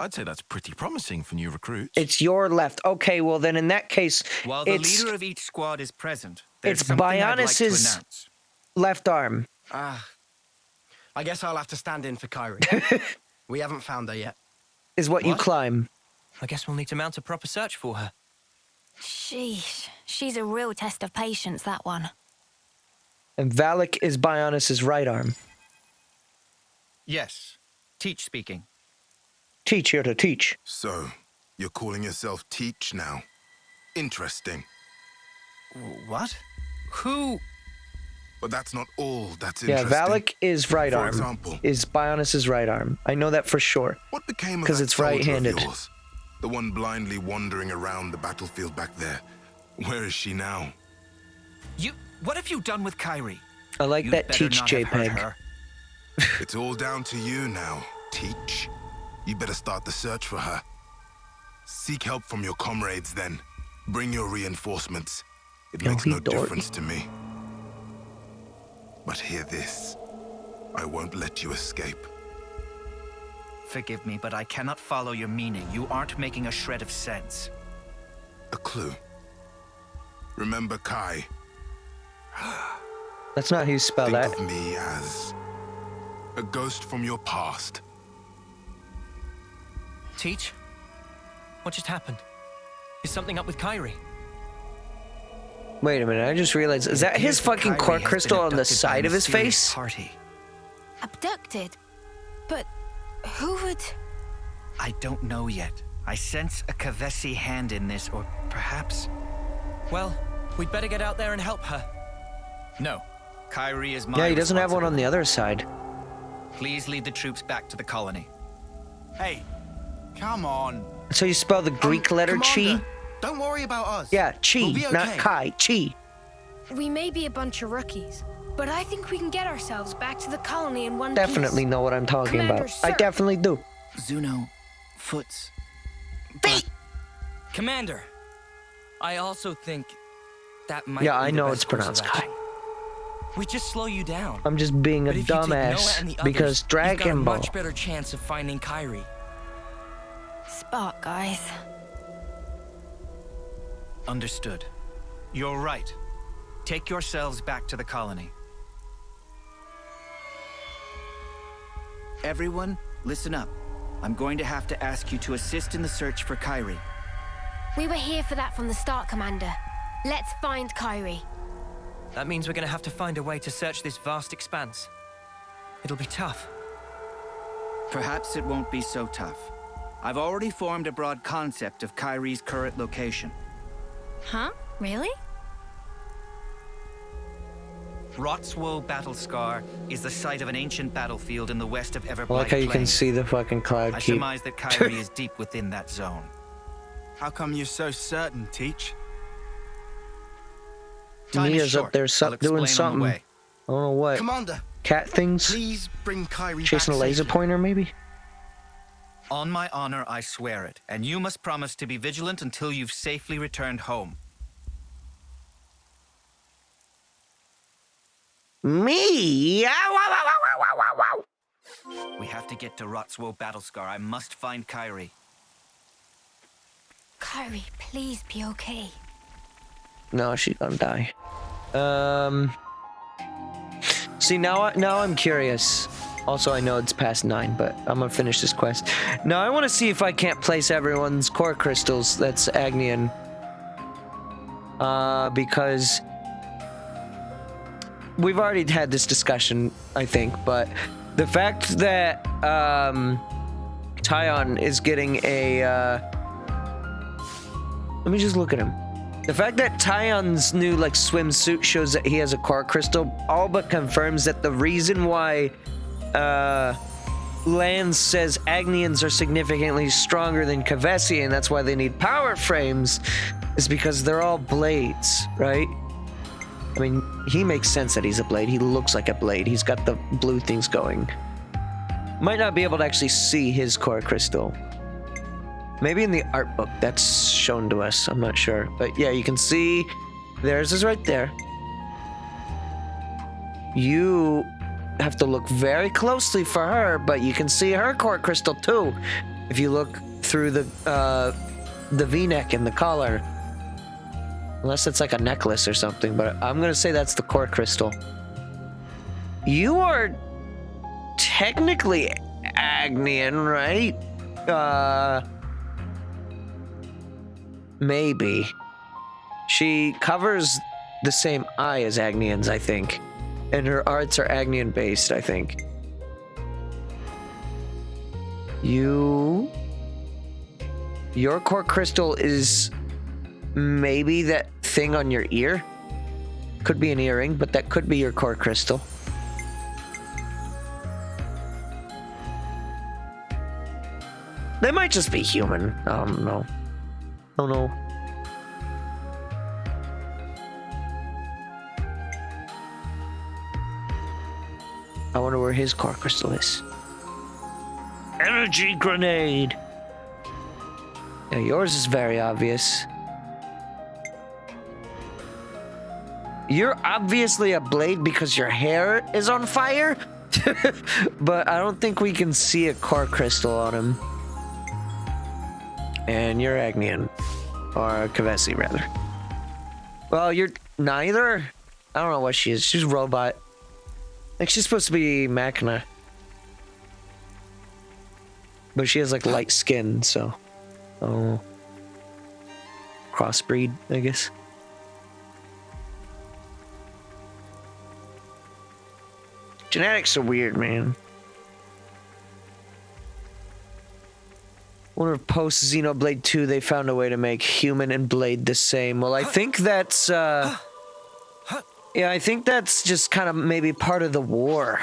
I'd say that's pretty promising for new recruits. It's your left. Okay, well then in that case, While the leader of each squad is present, there's it's something I'd like to Bionis's announce. left arm. I guess I'll have to stand in for Kyrie. We haven't found her yet. Is what you climb. I guess we'll need to mount a proper search for her. Sheesh. She's a real test of patience, that one. And Valak is Bionis's right arm. Yes, Teach speaking. Teach here to teach. So, you're calling yourself Teach now? Interesting. What? Who? But that's not all that's Yeah, interesting. Valak is right For arm. example, Is Bionis's right arm. I know that for sure. what became of Because that it's soldier of right-handed. yours? The one blindly wandering around the battlefield back there. Where is she now? What have you done with Kyrie? I like You'd that better Teach not have hurt JPEG. her. It's all down to you now, Teach. You better start the search for her. Seek help from your comrades then. Bring your reinforcements. It makes no difference to me. But hear this. I won't let you escape. Forgive me, but I cannot follow your meaning. You aren't making a shred of sense. A clue. Remember Kai. That's not how you spell Think that. of me as a ghost from your past. Teach? What just happened? Is something up with Kyrie? Wait a minute, I just realized, is that his fucking Kyrie core has been crystal on the abducted by a side of his mysterious face? Party. Abducted? But who would... I don't know yet. I sense a Kavesi hand in this, or perhaps... Well, we'd better get out there and help her. No. Kyrie is my Yeah, he doesn't have one on the other side. Please lead the troops back to the colony. Hey, come on. So you spell the Greek letter Chi? Commander, don't worry about us. Yeah, Chi, We'll be okay. not Kai, Chi. We may be a bunch of rookies, but I think we can get ourselves back to the colony in one Definitely piece. know what I'm talking Commander, about. I sir. definitely do. Zuno, Foots. Commander, I also think that might Yeah, be I the know best it's course pronounced of Kai. action. We just slow you down. I'm just being a But if you take Noah dumbass and the because others, Dragon you've got a Ball. much better chance of finding Kyrie. Spark, guys. Understood. You're right. Take yourselves back to the colony. Everyone, listen up. I'm going to have to ask you to assist in the search for Kyrie. We were here for that from the start, Commander. Let's find Kyrie. That means we're gonna have to find a way to search this vast expanse. It'll be tough. Perhaps it won't be so tough. I've already formed a broad concept of Kyrie's current location. Huh? Really? Rotswo Battle Scar is the site of an ancient battlefield in the west of I Everblight like how you can Plain. see the fucking cloud I keep. surmise that Kyrie is deep within that zone. How come you're so certain, Teach? Time is Mia's up short. there I'll doing explain on the something. way. I don't know what. Commander, Cat things? please bring Kyrie Chasing a back laser safely. pointer, maybe? On my honor, I swear it, and you must promise to be vigilant until you've safely returned home. Me? We have to get to Rotswo Battlescar. I must find Kyrie. Kyrie, please be okay. No, she's gonna die. See, now I'm curious. Also, I know it's past 9, but I'm gonna finish this quest. Now, I want to see if I can't place everyone's core crystals. That's Agnian. because we've already had this discussion, I think, but the fact that Tyon is getting a let me just look at him. The fact that Tyon's new like swimsuit shows that he has a core crystal all but confirms that the reason why Lance says Agnians are significantly stronger than Kavesi, and that's why they need power frames, is because they're all blades, right? I mean, he makes sense that he's a blade. He looks like a blade. He's got the blue things going. Might not be able to actually see his core crystal. Maybe in the art book that's shown to us. I'm not sure. But yeah, you can see theirs is right there. You have to look very closely for her, but you can see her core crystal too. If you look through the V-neck and the collar. Unless it's like a necklace or something, but I'm gonna say that's the core crystal. You are technically Agnian, right? Maybe. She covers the same eye as Agnians, I think. And her arts are Agnian based, I think. Your core crystal is maybe that thing on your ear. Could be an earring, but that could be your core crystal. They might just be human. I don't know. Oh no. I wonder where his core crystal is. Energy grenade. Yeah, yours is very obvious. You're obviously a blade because your hair is on fire, but I don't think we can see a core crystal on him. And you're Agnian, or Kavesi rather. Well, you're neither. I don't know what she is. She's a robot. Like she's supposed to be Machina, but she has like light skin, so crossbreed, I guess. Genetics are weird, man. Wonder if post Xenoblade 2 they found a way to make human and blade the same. Well, I think that's yeah, I think that's just kind of maybe part of the war.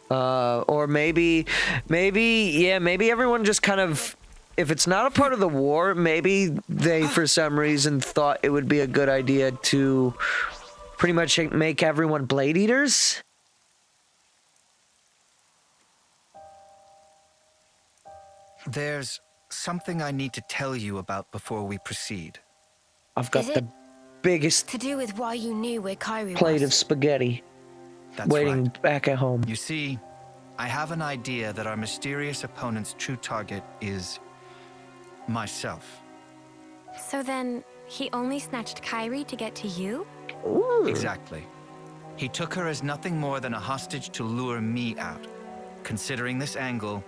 Or maybe everyone just kind of, if it's not a part of the war, maybe they for some reason thought it would be a good idea to pretty much make everyone blade eaters. There's something I need to tell you about before we proceed. I've got the biggest to do with why you knew where Kairi plate was? of spaghetti That's waiting right. back at home. You see, I have an idea that our mysterious opponent's true target is myself. So then, he only snatched Kairi to get to you? Ooh. Exactly. He took her as nothing more than a hostage to lure me out. Considering this angle,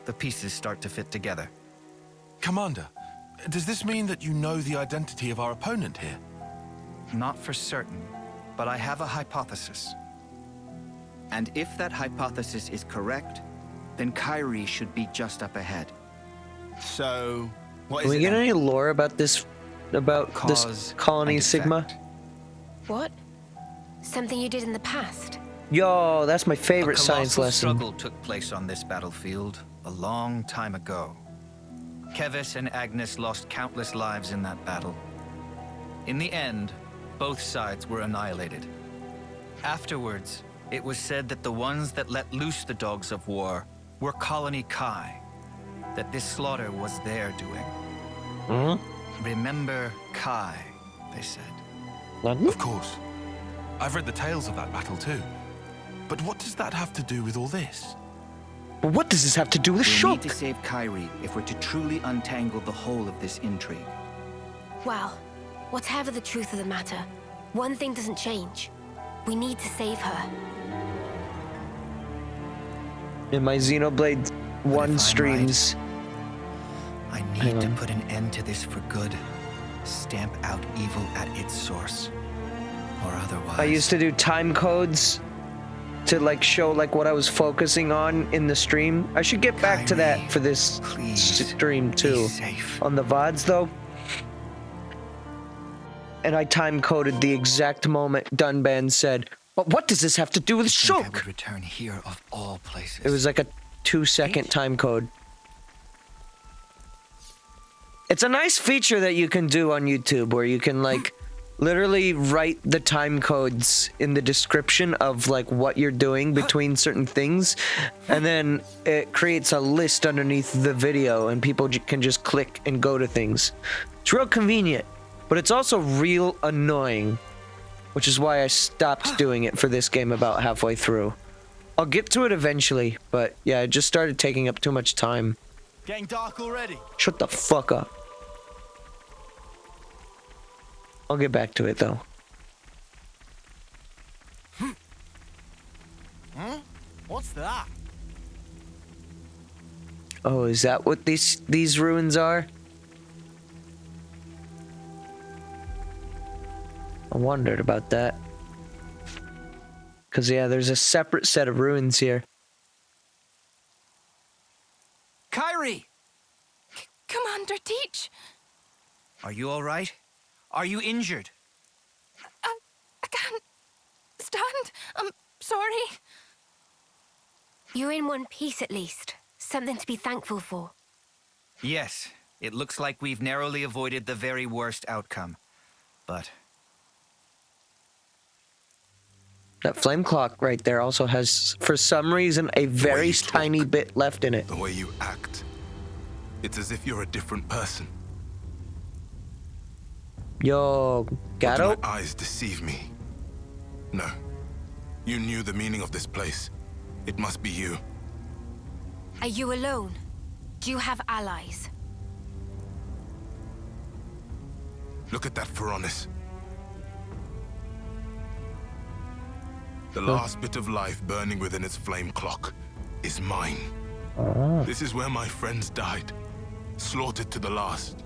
the pieces start to fit together. Commander, does this mean that you know the identity of our opponent here? Not for certain, but I have a hypothesis. And if that hypothesis is correct, then Kairi should be just up ahead. So, what Can is we it get then? any lore about this Cause colony and Sigma? effect. What? Something you did in the past? Yo, that's my favorite A science colossal lesson. struggle took place on this battlefield a long time ago. Kevis and Agnes lost countless lives in that battle. In the end, both sides were annihilated. Afterwards, it was said that the ones that let loose the dogs of war were Colony Kai, that this slaughter was their doing. Mm-hmm. Remember Kai, they said. Of course. I've read the tales of that battle too. But what does that have to do with all this? But what does this have to do with We Shulk? need to save Kairi if we're to truly untangle the whole of this intrigue. Well, whatever the truth of the matter, one thing doesn't change. We need to save her. In my Xenoblade 1 streams. I need to put an end to this for good. stamp out evil at its source. Or otherwise. I used to do time codes to like show like what I was focusing on in the stream. I should get back to that for this stream too. On the VODs though. And I time coded the exact moment Dunban said, "But what does this have to do with Shulk?" I would return here of all places. It was like a 2-second time code. It's a nice feature that you can do on YouTube where you can like literally write the time codes in the description of like what you're doing between certain things, and then it creates a list underneath the video and people can just click and go to things. It's real convenient, but it's also real annoying, which is why I stopped doing it for this game about halfway through. I'll get to it eventually, but yeah, it just started taking up too much time. Getting dark already. Shut the fuck up. I'll get back to it though. Huh? What's that? Oh, is that what these ruins are? I wondered about that. Cause yeah, there's a separate set of ruins here. Kyrie! Commander Teach! Are you all right? Are you injured? I can't stand. I'm sorry. You're in one piece at least. Something to be thankful for. Yes, it looks like we've narrowly avoided the very worst outcome. But that flame clock right there also has, for some reason, a very tiny bit left in it. The way you act, it's as if you're a different person. Yo, Gato? Or do my eyes deceive me? No. You knew the meaning of this place. It must be you. Are you alone? Do you have allies? Look at that Phoronis. The last bit of life burning within its flame clock is mine. This is where my friends died, slaughtered to the last,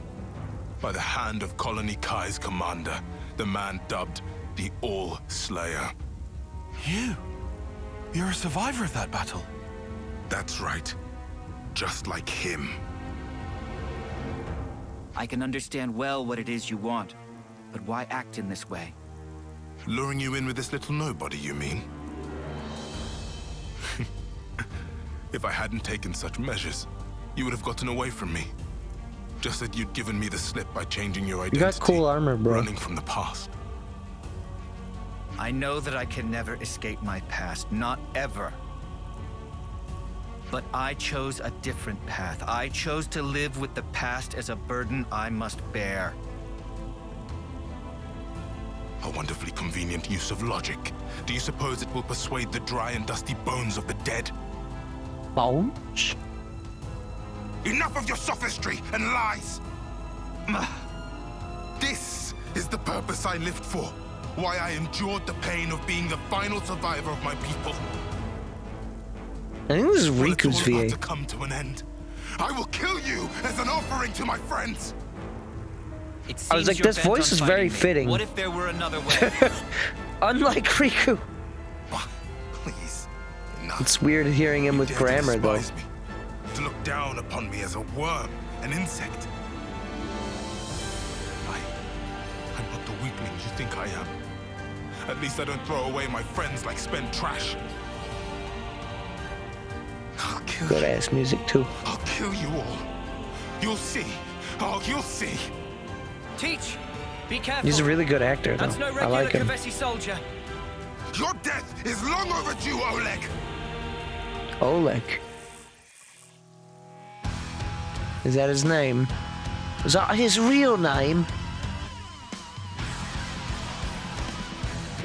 by the hand of Colony Kai's commander, the man dubbed the All-Slayer. You're a survivor of that battle. That's right. Just like him. I can understand well what it is you want, but why act in this way? Luring you in with this little nobody, you mean? If I hadn't taken such measures, you would have gotten away from me. Just that you'd given me the slip by changing your identity. You got cool armor, bro. Running from the past. I know that I can never escape my past, not ever. But I chose a different path. I chose to live with the past as a burden I must bear. A wonderfully convenient use of logic. Do you suppose it will persuade the dry and dusty bones of the dead? Bones? Enough of your sophistry and lies! This is the purpose I lived for. Why I endured the pain of being the final survivor of my people. I think this is Riku's VA. VA. To come to an end. I will kill you as an offering to my friends. I was like, this voice is very fitting. What if there were another way? Unlike Riku. Please. It's weird hearing him with grammar though. Me, to look down upon me as a worm, an insect. I'm not the weakling you think I am. At least I don't throw away my friends like spent trash. I'll kill Good ass music too. I'll kill you all. You'll see. Oh, you'll see. Teach, be careful. He's a really good actor though. That's no I regular like him. Kavesi soldier. Your death is long overdue, Oleg. Oleg. Is that his name? Is that his real name?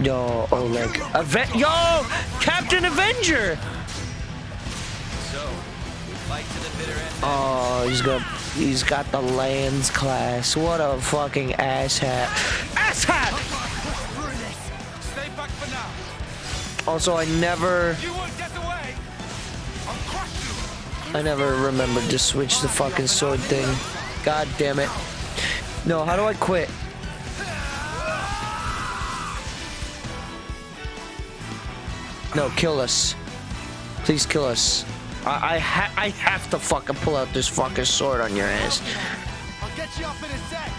Yo, Oleg. Yo, Captain Avenger! So, we fight to the bitter end. Oh, he's got the Lands class. What a fucking asshat. Asshat! Stay back for now. Also, I never remembered to switch the fucking sword thing. God damn it. No, how do I quit? No, kill us. Please kill us. I have to fucking pull out this fucking sword on your ass. I'll get you up in a sec.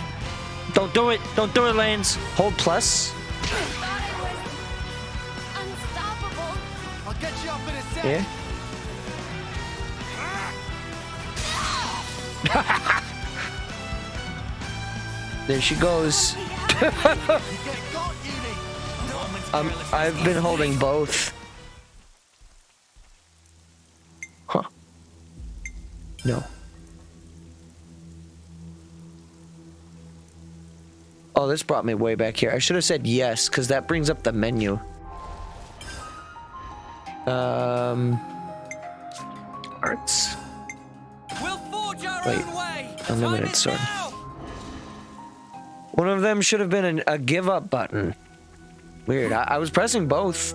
Don't do it. Don't do it, Lance. Hold plus. Unstoppable. I'll get you up in a sec. Yeah. There she goes. I've been holding both. Huh. No. Oh, this brought me way back here. I should have said yes, because that brings up the menu. Arts. We'll forge our Wait. own way. Unlimited sword. One of them should have been a give up button. Weird. I was pressing both.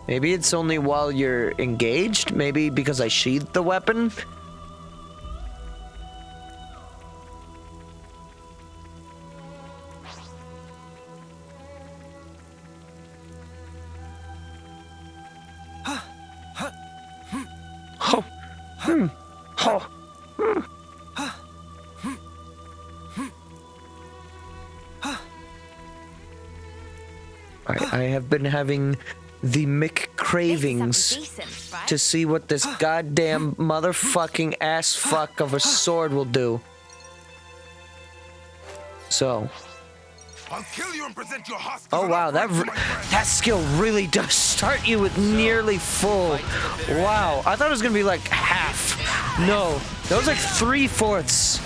Maybe it's only while you're engaged? Maybe because I sheathed the weapon? Oh. Oh. I have been having the Mick cravings to see what this goddamn motherfucking ass fuck of a sword will do. So. I'll kill you and present your husk. Oh wow, that skill really does start you with nearly full. Wow, I thought it was gonna be like half. No, that was like 3/4.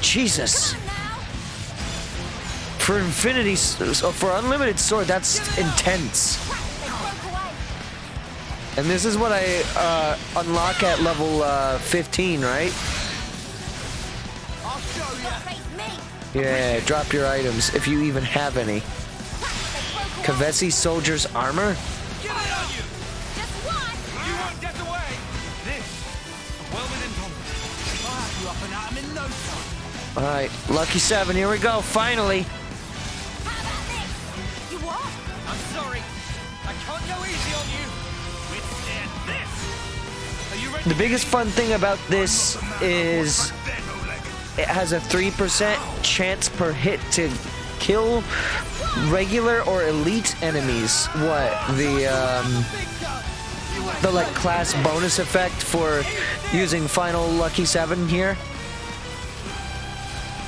Jesus. For infinity, for unlimited sword, that's intense. And this is what I unlock at level 15, right? Yeah, drop your items, if you even have any. Kavesi Soldier's Armor? Alright, Lucky 7, here we go, finally. I'm sorry. I can't go easy on you. Withstand this. Are you ready? The biggest fun thing about this is it has a 3% chance per hit to kill regular or elite enemies. What? The like class bonus effect for using Final Lucky 7 here?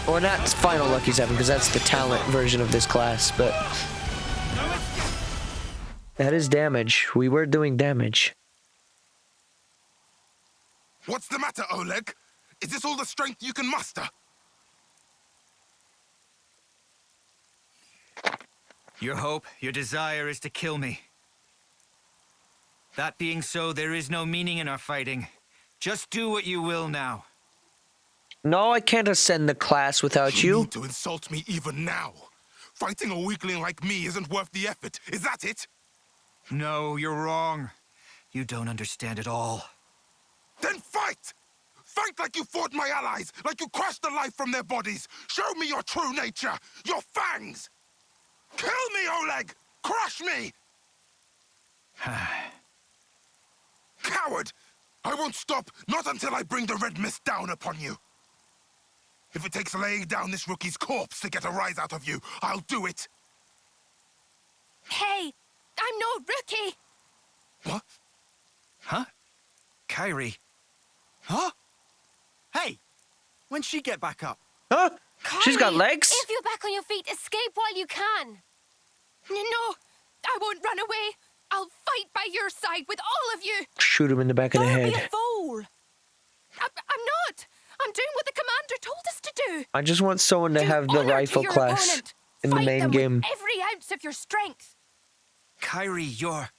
Or not Final Lucky 7, because that's the talent version of this class, but that is damage. We were doing damage. What's the matter, Oleg? Is this all the strength you can muster? Your hope, your desire is to kill me. That being so, there is no meaning in our fighting. Just do what you will now. No, I can't ascend the class without you. You need to insult me even now. Fighting a weakling like me isn't worth the effort. Is that it? No, you're wrong. You don't understand at all. Then fight! Fight like you fought my allies, like you crushed the life from their bodies. Show me your true nature, your fangs! Kill me, Oleg! Crush me! Coward! I won't stop, not until I bring the red mist down upon you. If it takes laying down this rookie's corpse to get a rise out of you, I'll do it. Hey, I'm no rookie. What? Huh? Kairi. Huh? Hey, when'd she get back up? Huh? She's got legs? If you're back on your feet, escape while you can. No, I won't run away. I'll fight by your side with all of you. Shoot him in the back of the Don't be a head. fool. I'm not. I'm doing what the commander told us to do. I just want someone to have the rifle your class opponent. in the Fight main them game. with every ounce of your strength. Kairi, you're...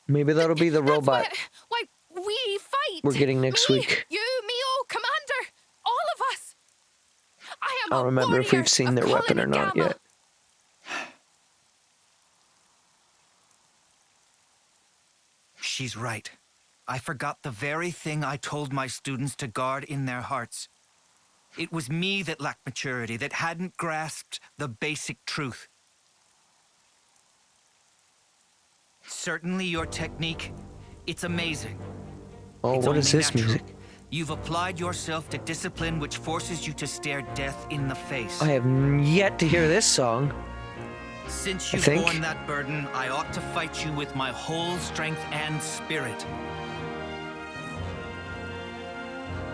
Maybe that'll be the robot Why we fight. we're getting next Me, week. You, me, oh, commander, all of us. I am I don't remember if we've seen their weapon or not yet. She's right. I forgot the very thing I told my students to guard in their hearts. It was me that lacked maturity, that hadn't grasped the basic truth. Certainly your technique, it's amazing. Oh, It's what is only this natural. music? You've applied yourself to discipline which forces you to stare death in the face. I have yet to hear this song. Since I you've think. borne that burden, I ought to fight you with my whole strength and spirit.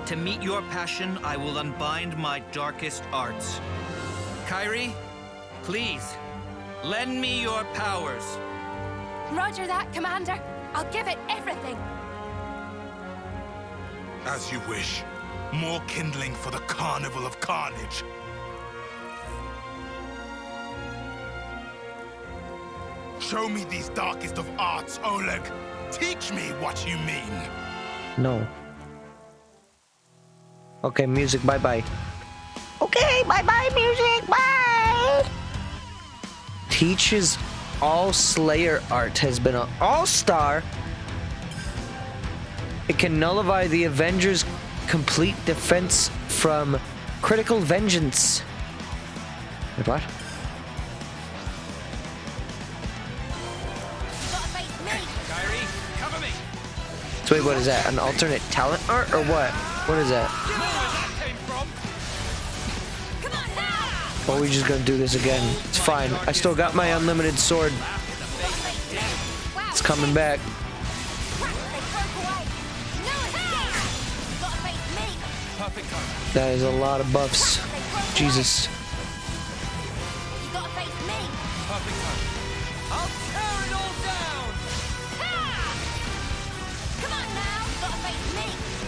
To meet your passion, I will unbind my darkest arts. Kairi, please, lend me your powers. Roger that, Commander. I'll give it everything. As you wish. More kindling for the Carnival of Carnage. Show me these darkest of arts, Oleg. Teach me what you mean. No. Okay, music, bye-bye. Okay, bye-bye, music, bye! Teach's All-Slayer art has been an all-star. It can nullify the Avengers' complete defense from critical vengeance. Wait, what? Kairi, cover me. So wait, what is that? An alternate talent art or what? What is that? Or are we just gonna do this again? It's fine. I still got my unlimited sword. It's coming back. That is a lot of buffs. Jesus.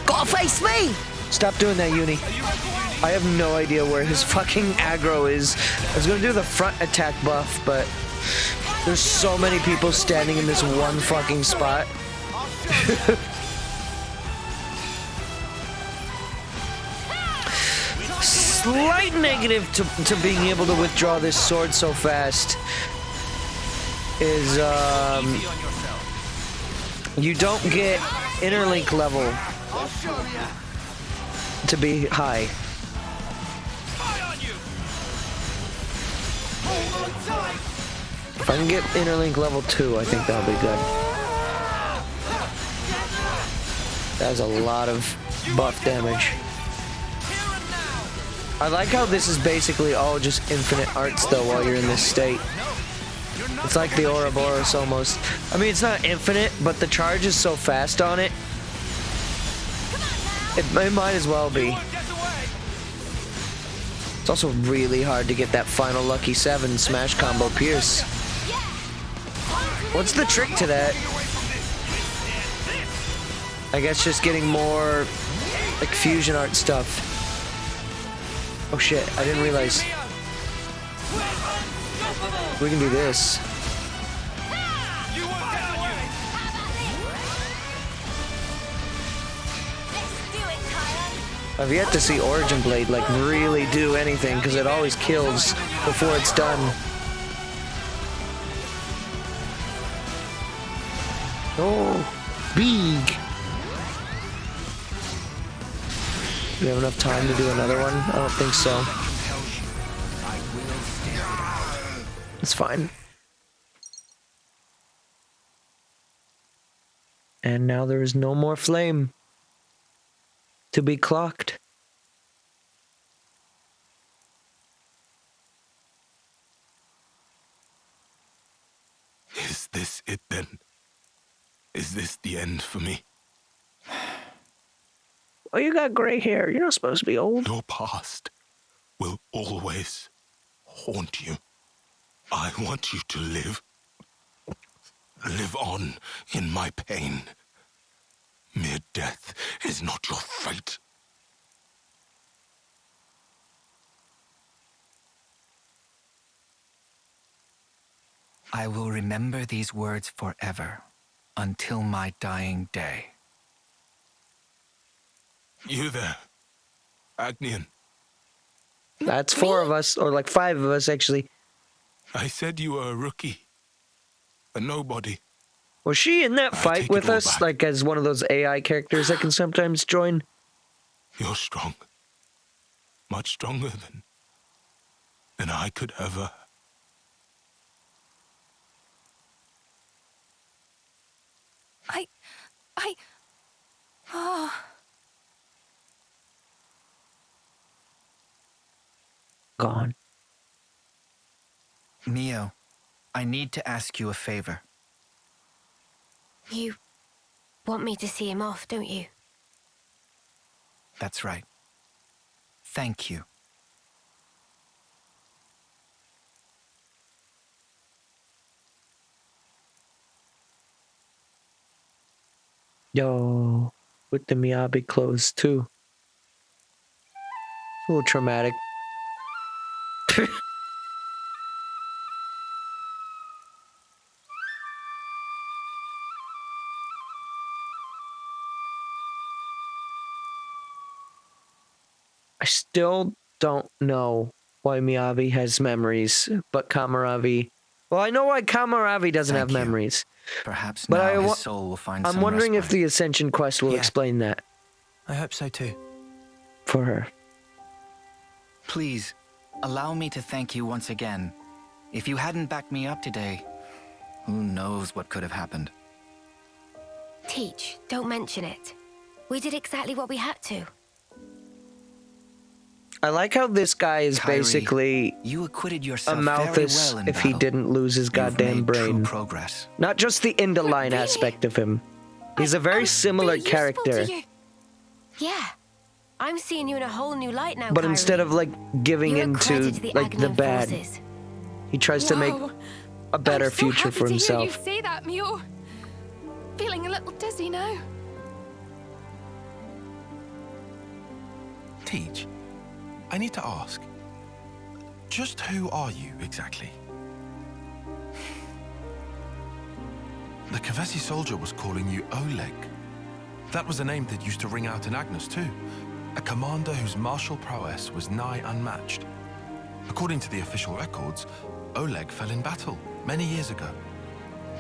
Gotta face me! Stop doing that, Uni. I have no idea where his fucking aggro is. I was gonna do the front attack buff, but there's so many people standing in this one fucking spot. Slight negative to being able to withdraw this sword so fast is you don't get interlink level to be high. If I can get interlink level 2, I think that'll be good. That's a lot of buff damage. I like how this is basically all just infinite arts though while you're in this state. It's like the Ouroboros almost. I mean, it's not infinite, but the charge is so fast on it. It might as well be. It's also really hard to get that final Lucky 7 smash combo pierce. What's the trick to that? I guess just getting more like fusion art stuff. Oh shit, I didn't realize. We can do this. I've yet to see Origin Blade like really do anything because it always kills before it's done. Oh, big. Do we have enough time to do another one? I don't think so. It's fine. And now there is no more flame to be clocked. Is this it then? Is this the end for me? Oh, you got gray hair. You're not supposed to be old. Your past will always haunt you. I want you to live on in my pain. Mere death is not your fate. I will remember these words forever, until my dying day. You there, Agnian. That's 4 of us, or like 5 of us, actually. I said you were a rookie, a nobody. Was she in that fight with us, back. like as one of those AI characters that can sometimes join? You're strong. Much stronger than I could ever. Oh. Gone. Mio, I need to ask you a favor. You want me to see him off, don't you? That's right. Thank you. Yo, with the Miyabi clothes too. A little traumatic. I still don't know why Miyabi has memories, but Kamaravi... Well, I know why Kamaravi doesn't have memories. Perhaps But now his soul will find I'm some wondering if respite. the Ascension quest will explain that I hope so too. for her. Please, allow me to thank you once again. If you hadn't backed me up today, who knows what could have happened. Teach, don't mention it. We did exactly what we had to. I like how this guy is Kyrie, basically you acquitted a yourself Malthus very well in if he battle. didn't lose his goddamn made true brain. progress. Not just the Indoline aspect of him. He's a very similar character. Yeah. I'm seeing you in a whole new light now, But Kyrie. instead of like giving You're a into credit to the like the Aghanim bad, forces. he tries to make Whoa. a better I'm so future happy for to himself. hear you say that, Mio. Feeling a little dizzy now. Teach, I need to ask. Just who are you, exactly? The Kavesi soldier was calling you Oleg. That was a name that used to ring out in Agnes, too. A commander whose martial prowess was nigh unmatched. According to the official records, Oleg fell in battle many years ago.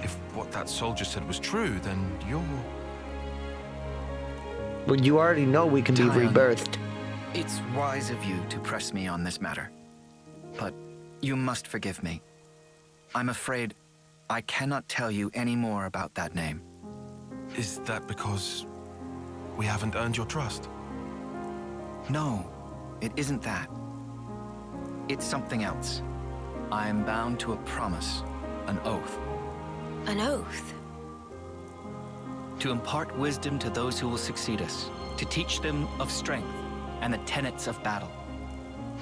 If what that soldier said was true, then you're... Well, you already know we can be Tyon, rebirthed. It's wise of you to press me on this matter. But you must forgive me. I'm afraid I cannot tell you any more about that name. Is that because we haven't earned your trust? No, it isn't that. It's something else. I am bound to a promise, an oath. An oath? To impart wisdom to those who will succeed us, to teach them of strength and the tenets of battle.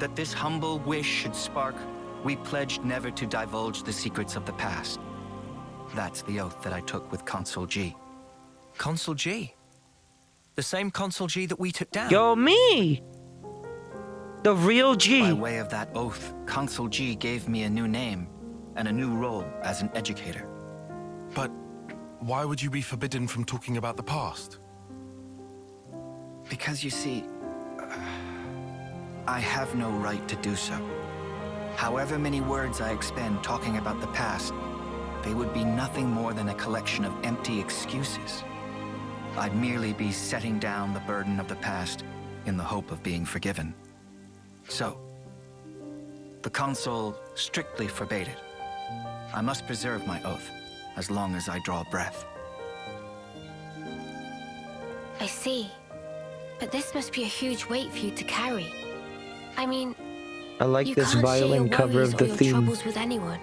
That this humble wish should spark, we pledged never to divulge the secrets of the past. That's the oath that I took with Consul G. Consul G? The same Consul G that we took down? Yo, me! The real G. By way of that oath, Consul G gave me a new name and a new role as an educator. But why would you be forbidden from talking about the past? Because you see, I have no right to do so. However many words I expend talking about the past, they would be nothing more than a collection of empty excuses. I'd merely be setting down the burden of the past in the hope of being forgiven. So, the consul strictly forbade it. I must preserve my oath as long as I draw breath. I see. But this must be a huge weight for you to carry. I mean, I like you this can't share violin your cover worries of or the your theme. troubles with anyone.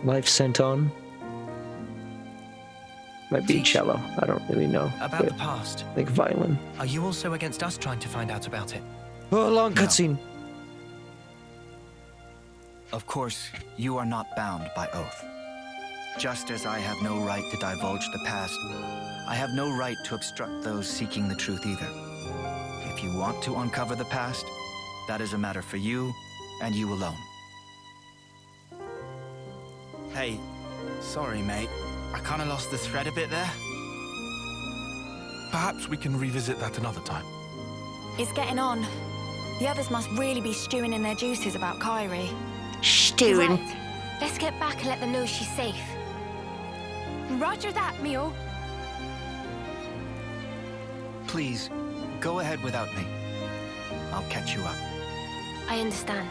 Life sent on. Might be cello. I don't really know. About the past. Like violin. Are you also against us trying to find out about it? Oh, long cutscene. Of course, you are not bound by oath. Just as I have no right to divulge the past, I have no right to obstruct those seeking the truth either. If you want to uncover the past, that is a matter for you and you alone. Hey, sorry, mate. I kind of lost the thread a bit there. Perhaps we can revisit that another time. It's getting on. The others must really be stewing in their juices about Kyrie. Right. Let's get back and let them know she's safe. Roger that, Mio. Please, go ahead without me. I'll catch you up. I understand.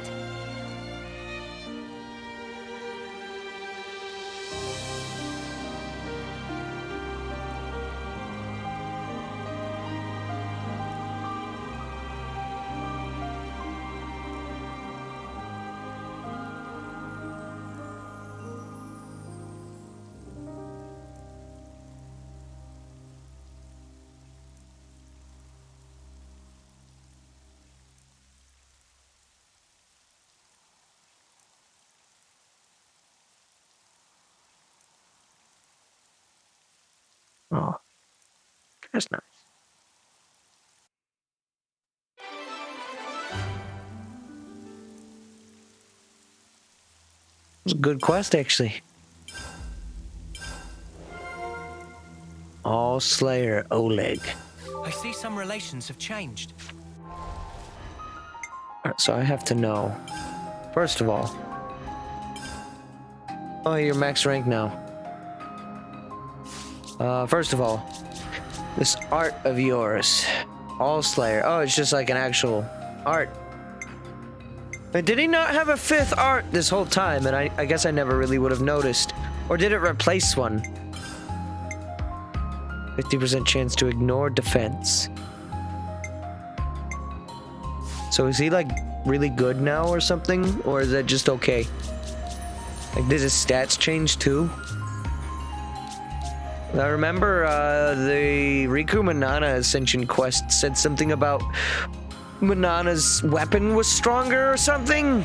Oh, that's nice. It was a good quest, actually. All Slayer Oleg. I see some relations have changed. Alright, so I have to know. First of all. Oh, you're max rank now. First of all, this art of yours. All Slayer. Oh, it's just like an actual art. But did he not have a 5th art this whole time? And I guess I never really would have noticed. Or did it replace one? 50% chance to ignore defense. So is he like really good now or something? Or is that just okay? Like, did his stats change too? I remember the Riku Manana Ascension quest said something about Manana's weapon was stronger or something.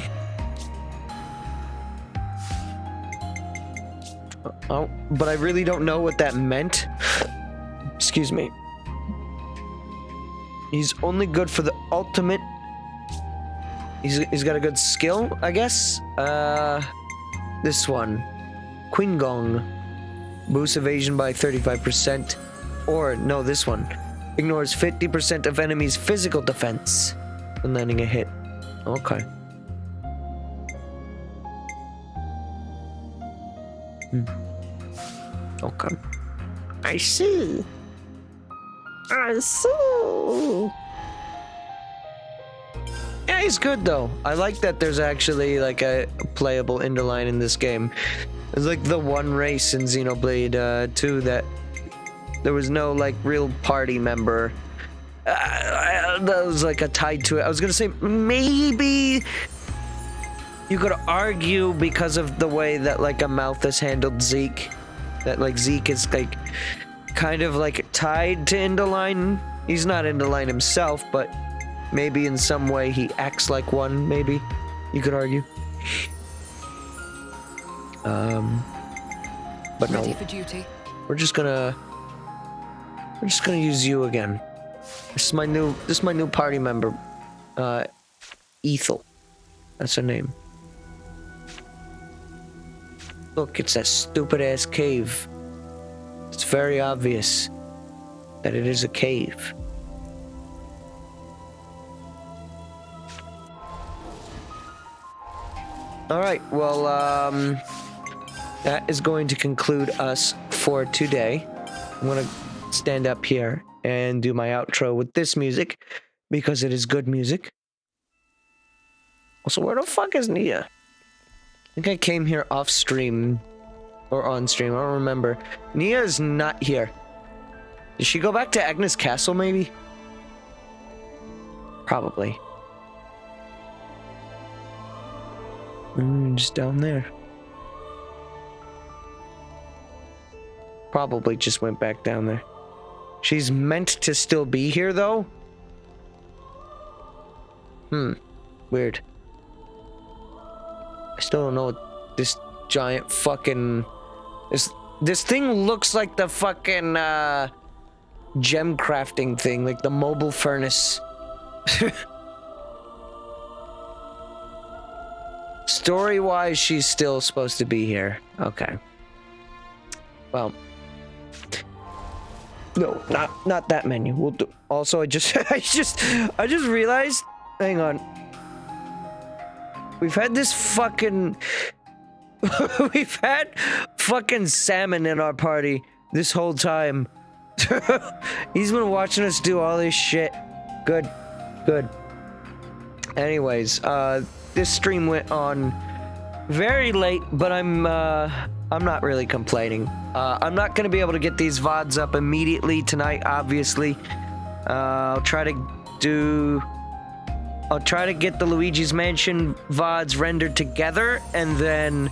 Oh, but I really don't know what that meant. Excuse me. He's only good for the ultimate. He's got a good skill, I guess. This one, Queen Gong. Boosts evasion by 35%. Or, no, this one. Ignores 50% of enemies' physical defense when landing a hit. Okay. Okay. I see. I see. Yeah, he's good, though. I like that there's actually, like, a playable Indoline in this game. It's like the one race in Xenoblade 2 that there was no like real party member that was like a tied to it. I was gonna say maybe you could argue because of the way that like Amalthus handled Zeke, that like Zeke is like kind of like tied to Indoline. He's not Indoline himself, but maybe in some way he acts like one. Maybe you could argue. But no, ready for duty. We're just gonna use you again. This is my new party member, Ethel. That's her name. Look, it's that stupid ass cave. It's very obvious that it is a cave. All right, well, that is going to conclude us for today. I'm gonna stand up here and do my outro with this music because it is good music. Also, where the fuck is Nia? I think I came here off stream or on stream. I don't remember. Nia is not here. Did she go back to Agnes Castle, maybe? Probably. Just down there. Probably just went back down there. She's meant to still be here, though? Weird. I still don't know what this giant fucking... This thing looks like the fucking, gem crafting thing, like the mobile furnace. Story-wise, she's still supposed to be here. Okay. Well... No, not that menu. We'll do. Also, I just realized. Hang on. We've had this fucking. We've had fucking Salmon in our party this whole time. He's been watching us do all this shit. Good. Anyways, this stream went on very late, but I'm not really complaining. I'm not gonna be able to get these VODs up immediately tonight, obviously. I'll try to get the Luigi's Mansion VODs rendered together, and then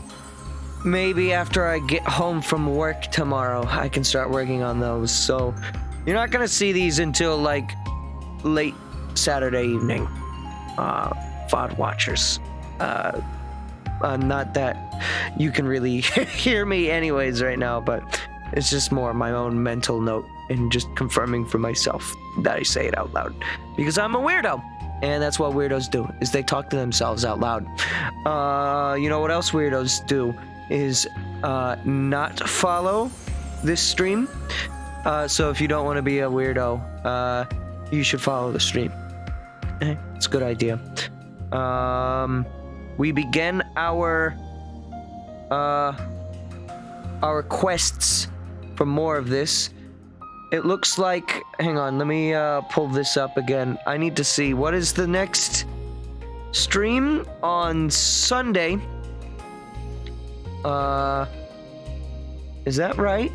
maybe after I get home from work tomorrow, I can start working on those. So you're not gonna see these until like late Saturday evening, VOD watchers. Not that you can really hear me anyways right now, but it's just more my own mental note and just confirming for myself that I say it out loud, because I'm a weirdo, and that's what weirdos do, is they talk to themselves out loud. You know what else weirdos do is not follow this stream. So if you don't want to be a weirdo, you should follow the stream. It's a good idea. We begin our quests for more of this. It looks like, hang on, let me pull this up again. I need to see, what is the next stream on Sunday? Is that right?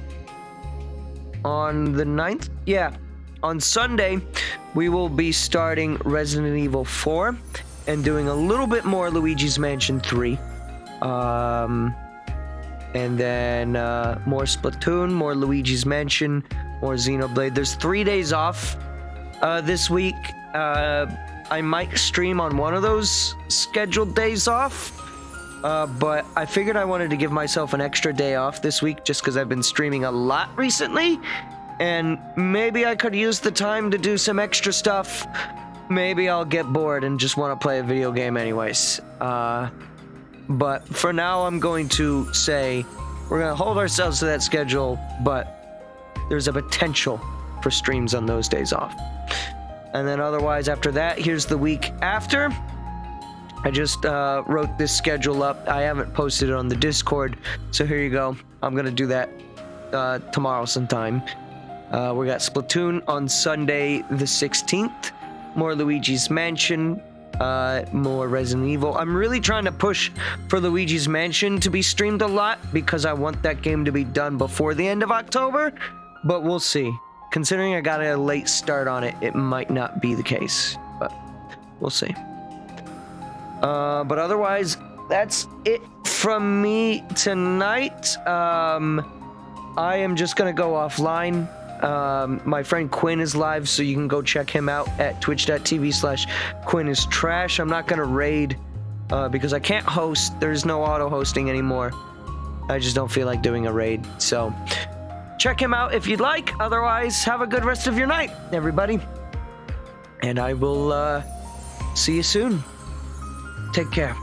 On the 9th? Yeah. On Sunday, we will be starting Resident Evil 4 and doing a little bit more Luigi's Mansion 3. And then more Splatoon, more Luigi's Mansion, more Xenoblade. There's 3 days off this week. I might stream on one of those scheduled days off. But I figured I wanted to give myself an extra day off this week just because I've been streaming a lot recently. And maybe I could use the time to do some extra stuff. Maybe I'll get bored and just want to play a video game anyways. But for now, I'm going to say we're going to hold ourselves to that schedule, but there's a potential for streams on those days off. And then otherwise, after that, here's the week after. I just wrote this schedule up. I haven't posted it on the Discord, so here you go. I'm going to do that tomorrow sometime. We got Splatoon on Sunday the 16th. More Luigi's Mansion. More Resident Evil. I'm really trying to push for Luigi's Mansion to be streamed a lot because I want that game to be done before the end of October, but we'll see. Considering I got a late start on it, it might not be the case, but we'll see. But otherwise, that's it from me tonight. I am just gonna go offline. My friend Quinn is live, so you can go check him out at twitch.tv/QuinnIsTrash. I'm not gonna raid because I can't host. There's no auto hosting anymore. I just don't feel like doing a raid. So check him out if you'd like. Otherwise, have a good rest of your night, everybody. And I will see you soon. Take care.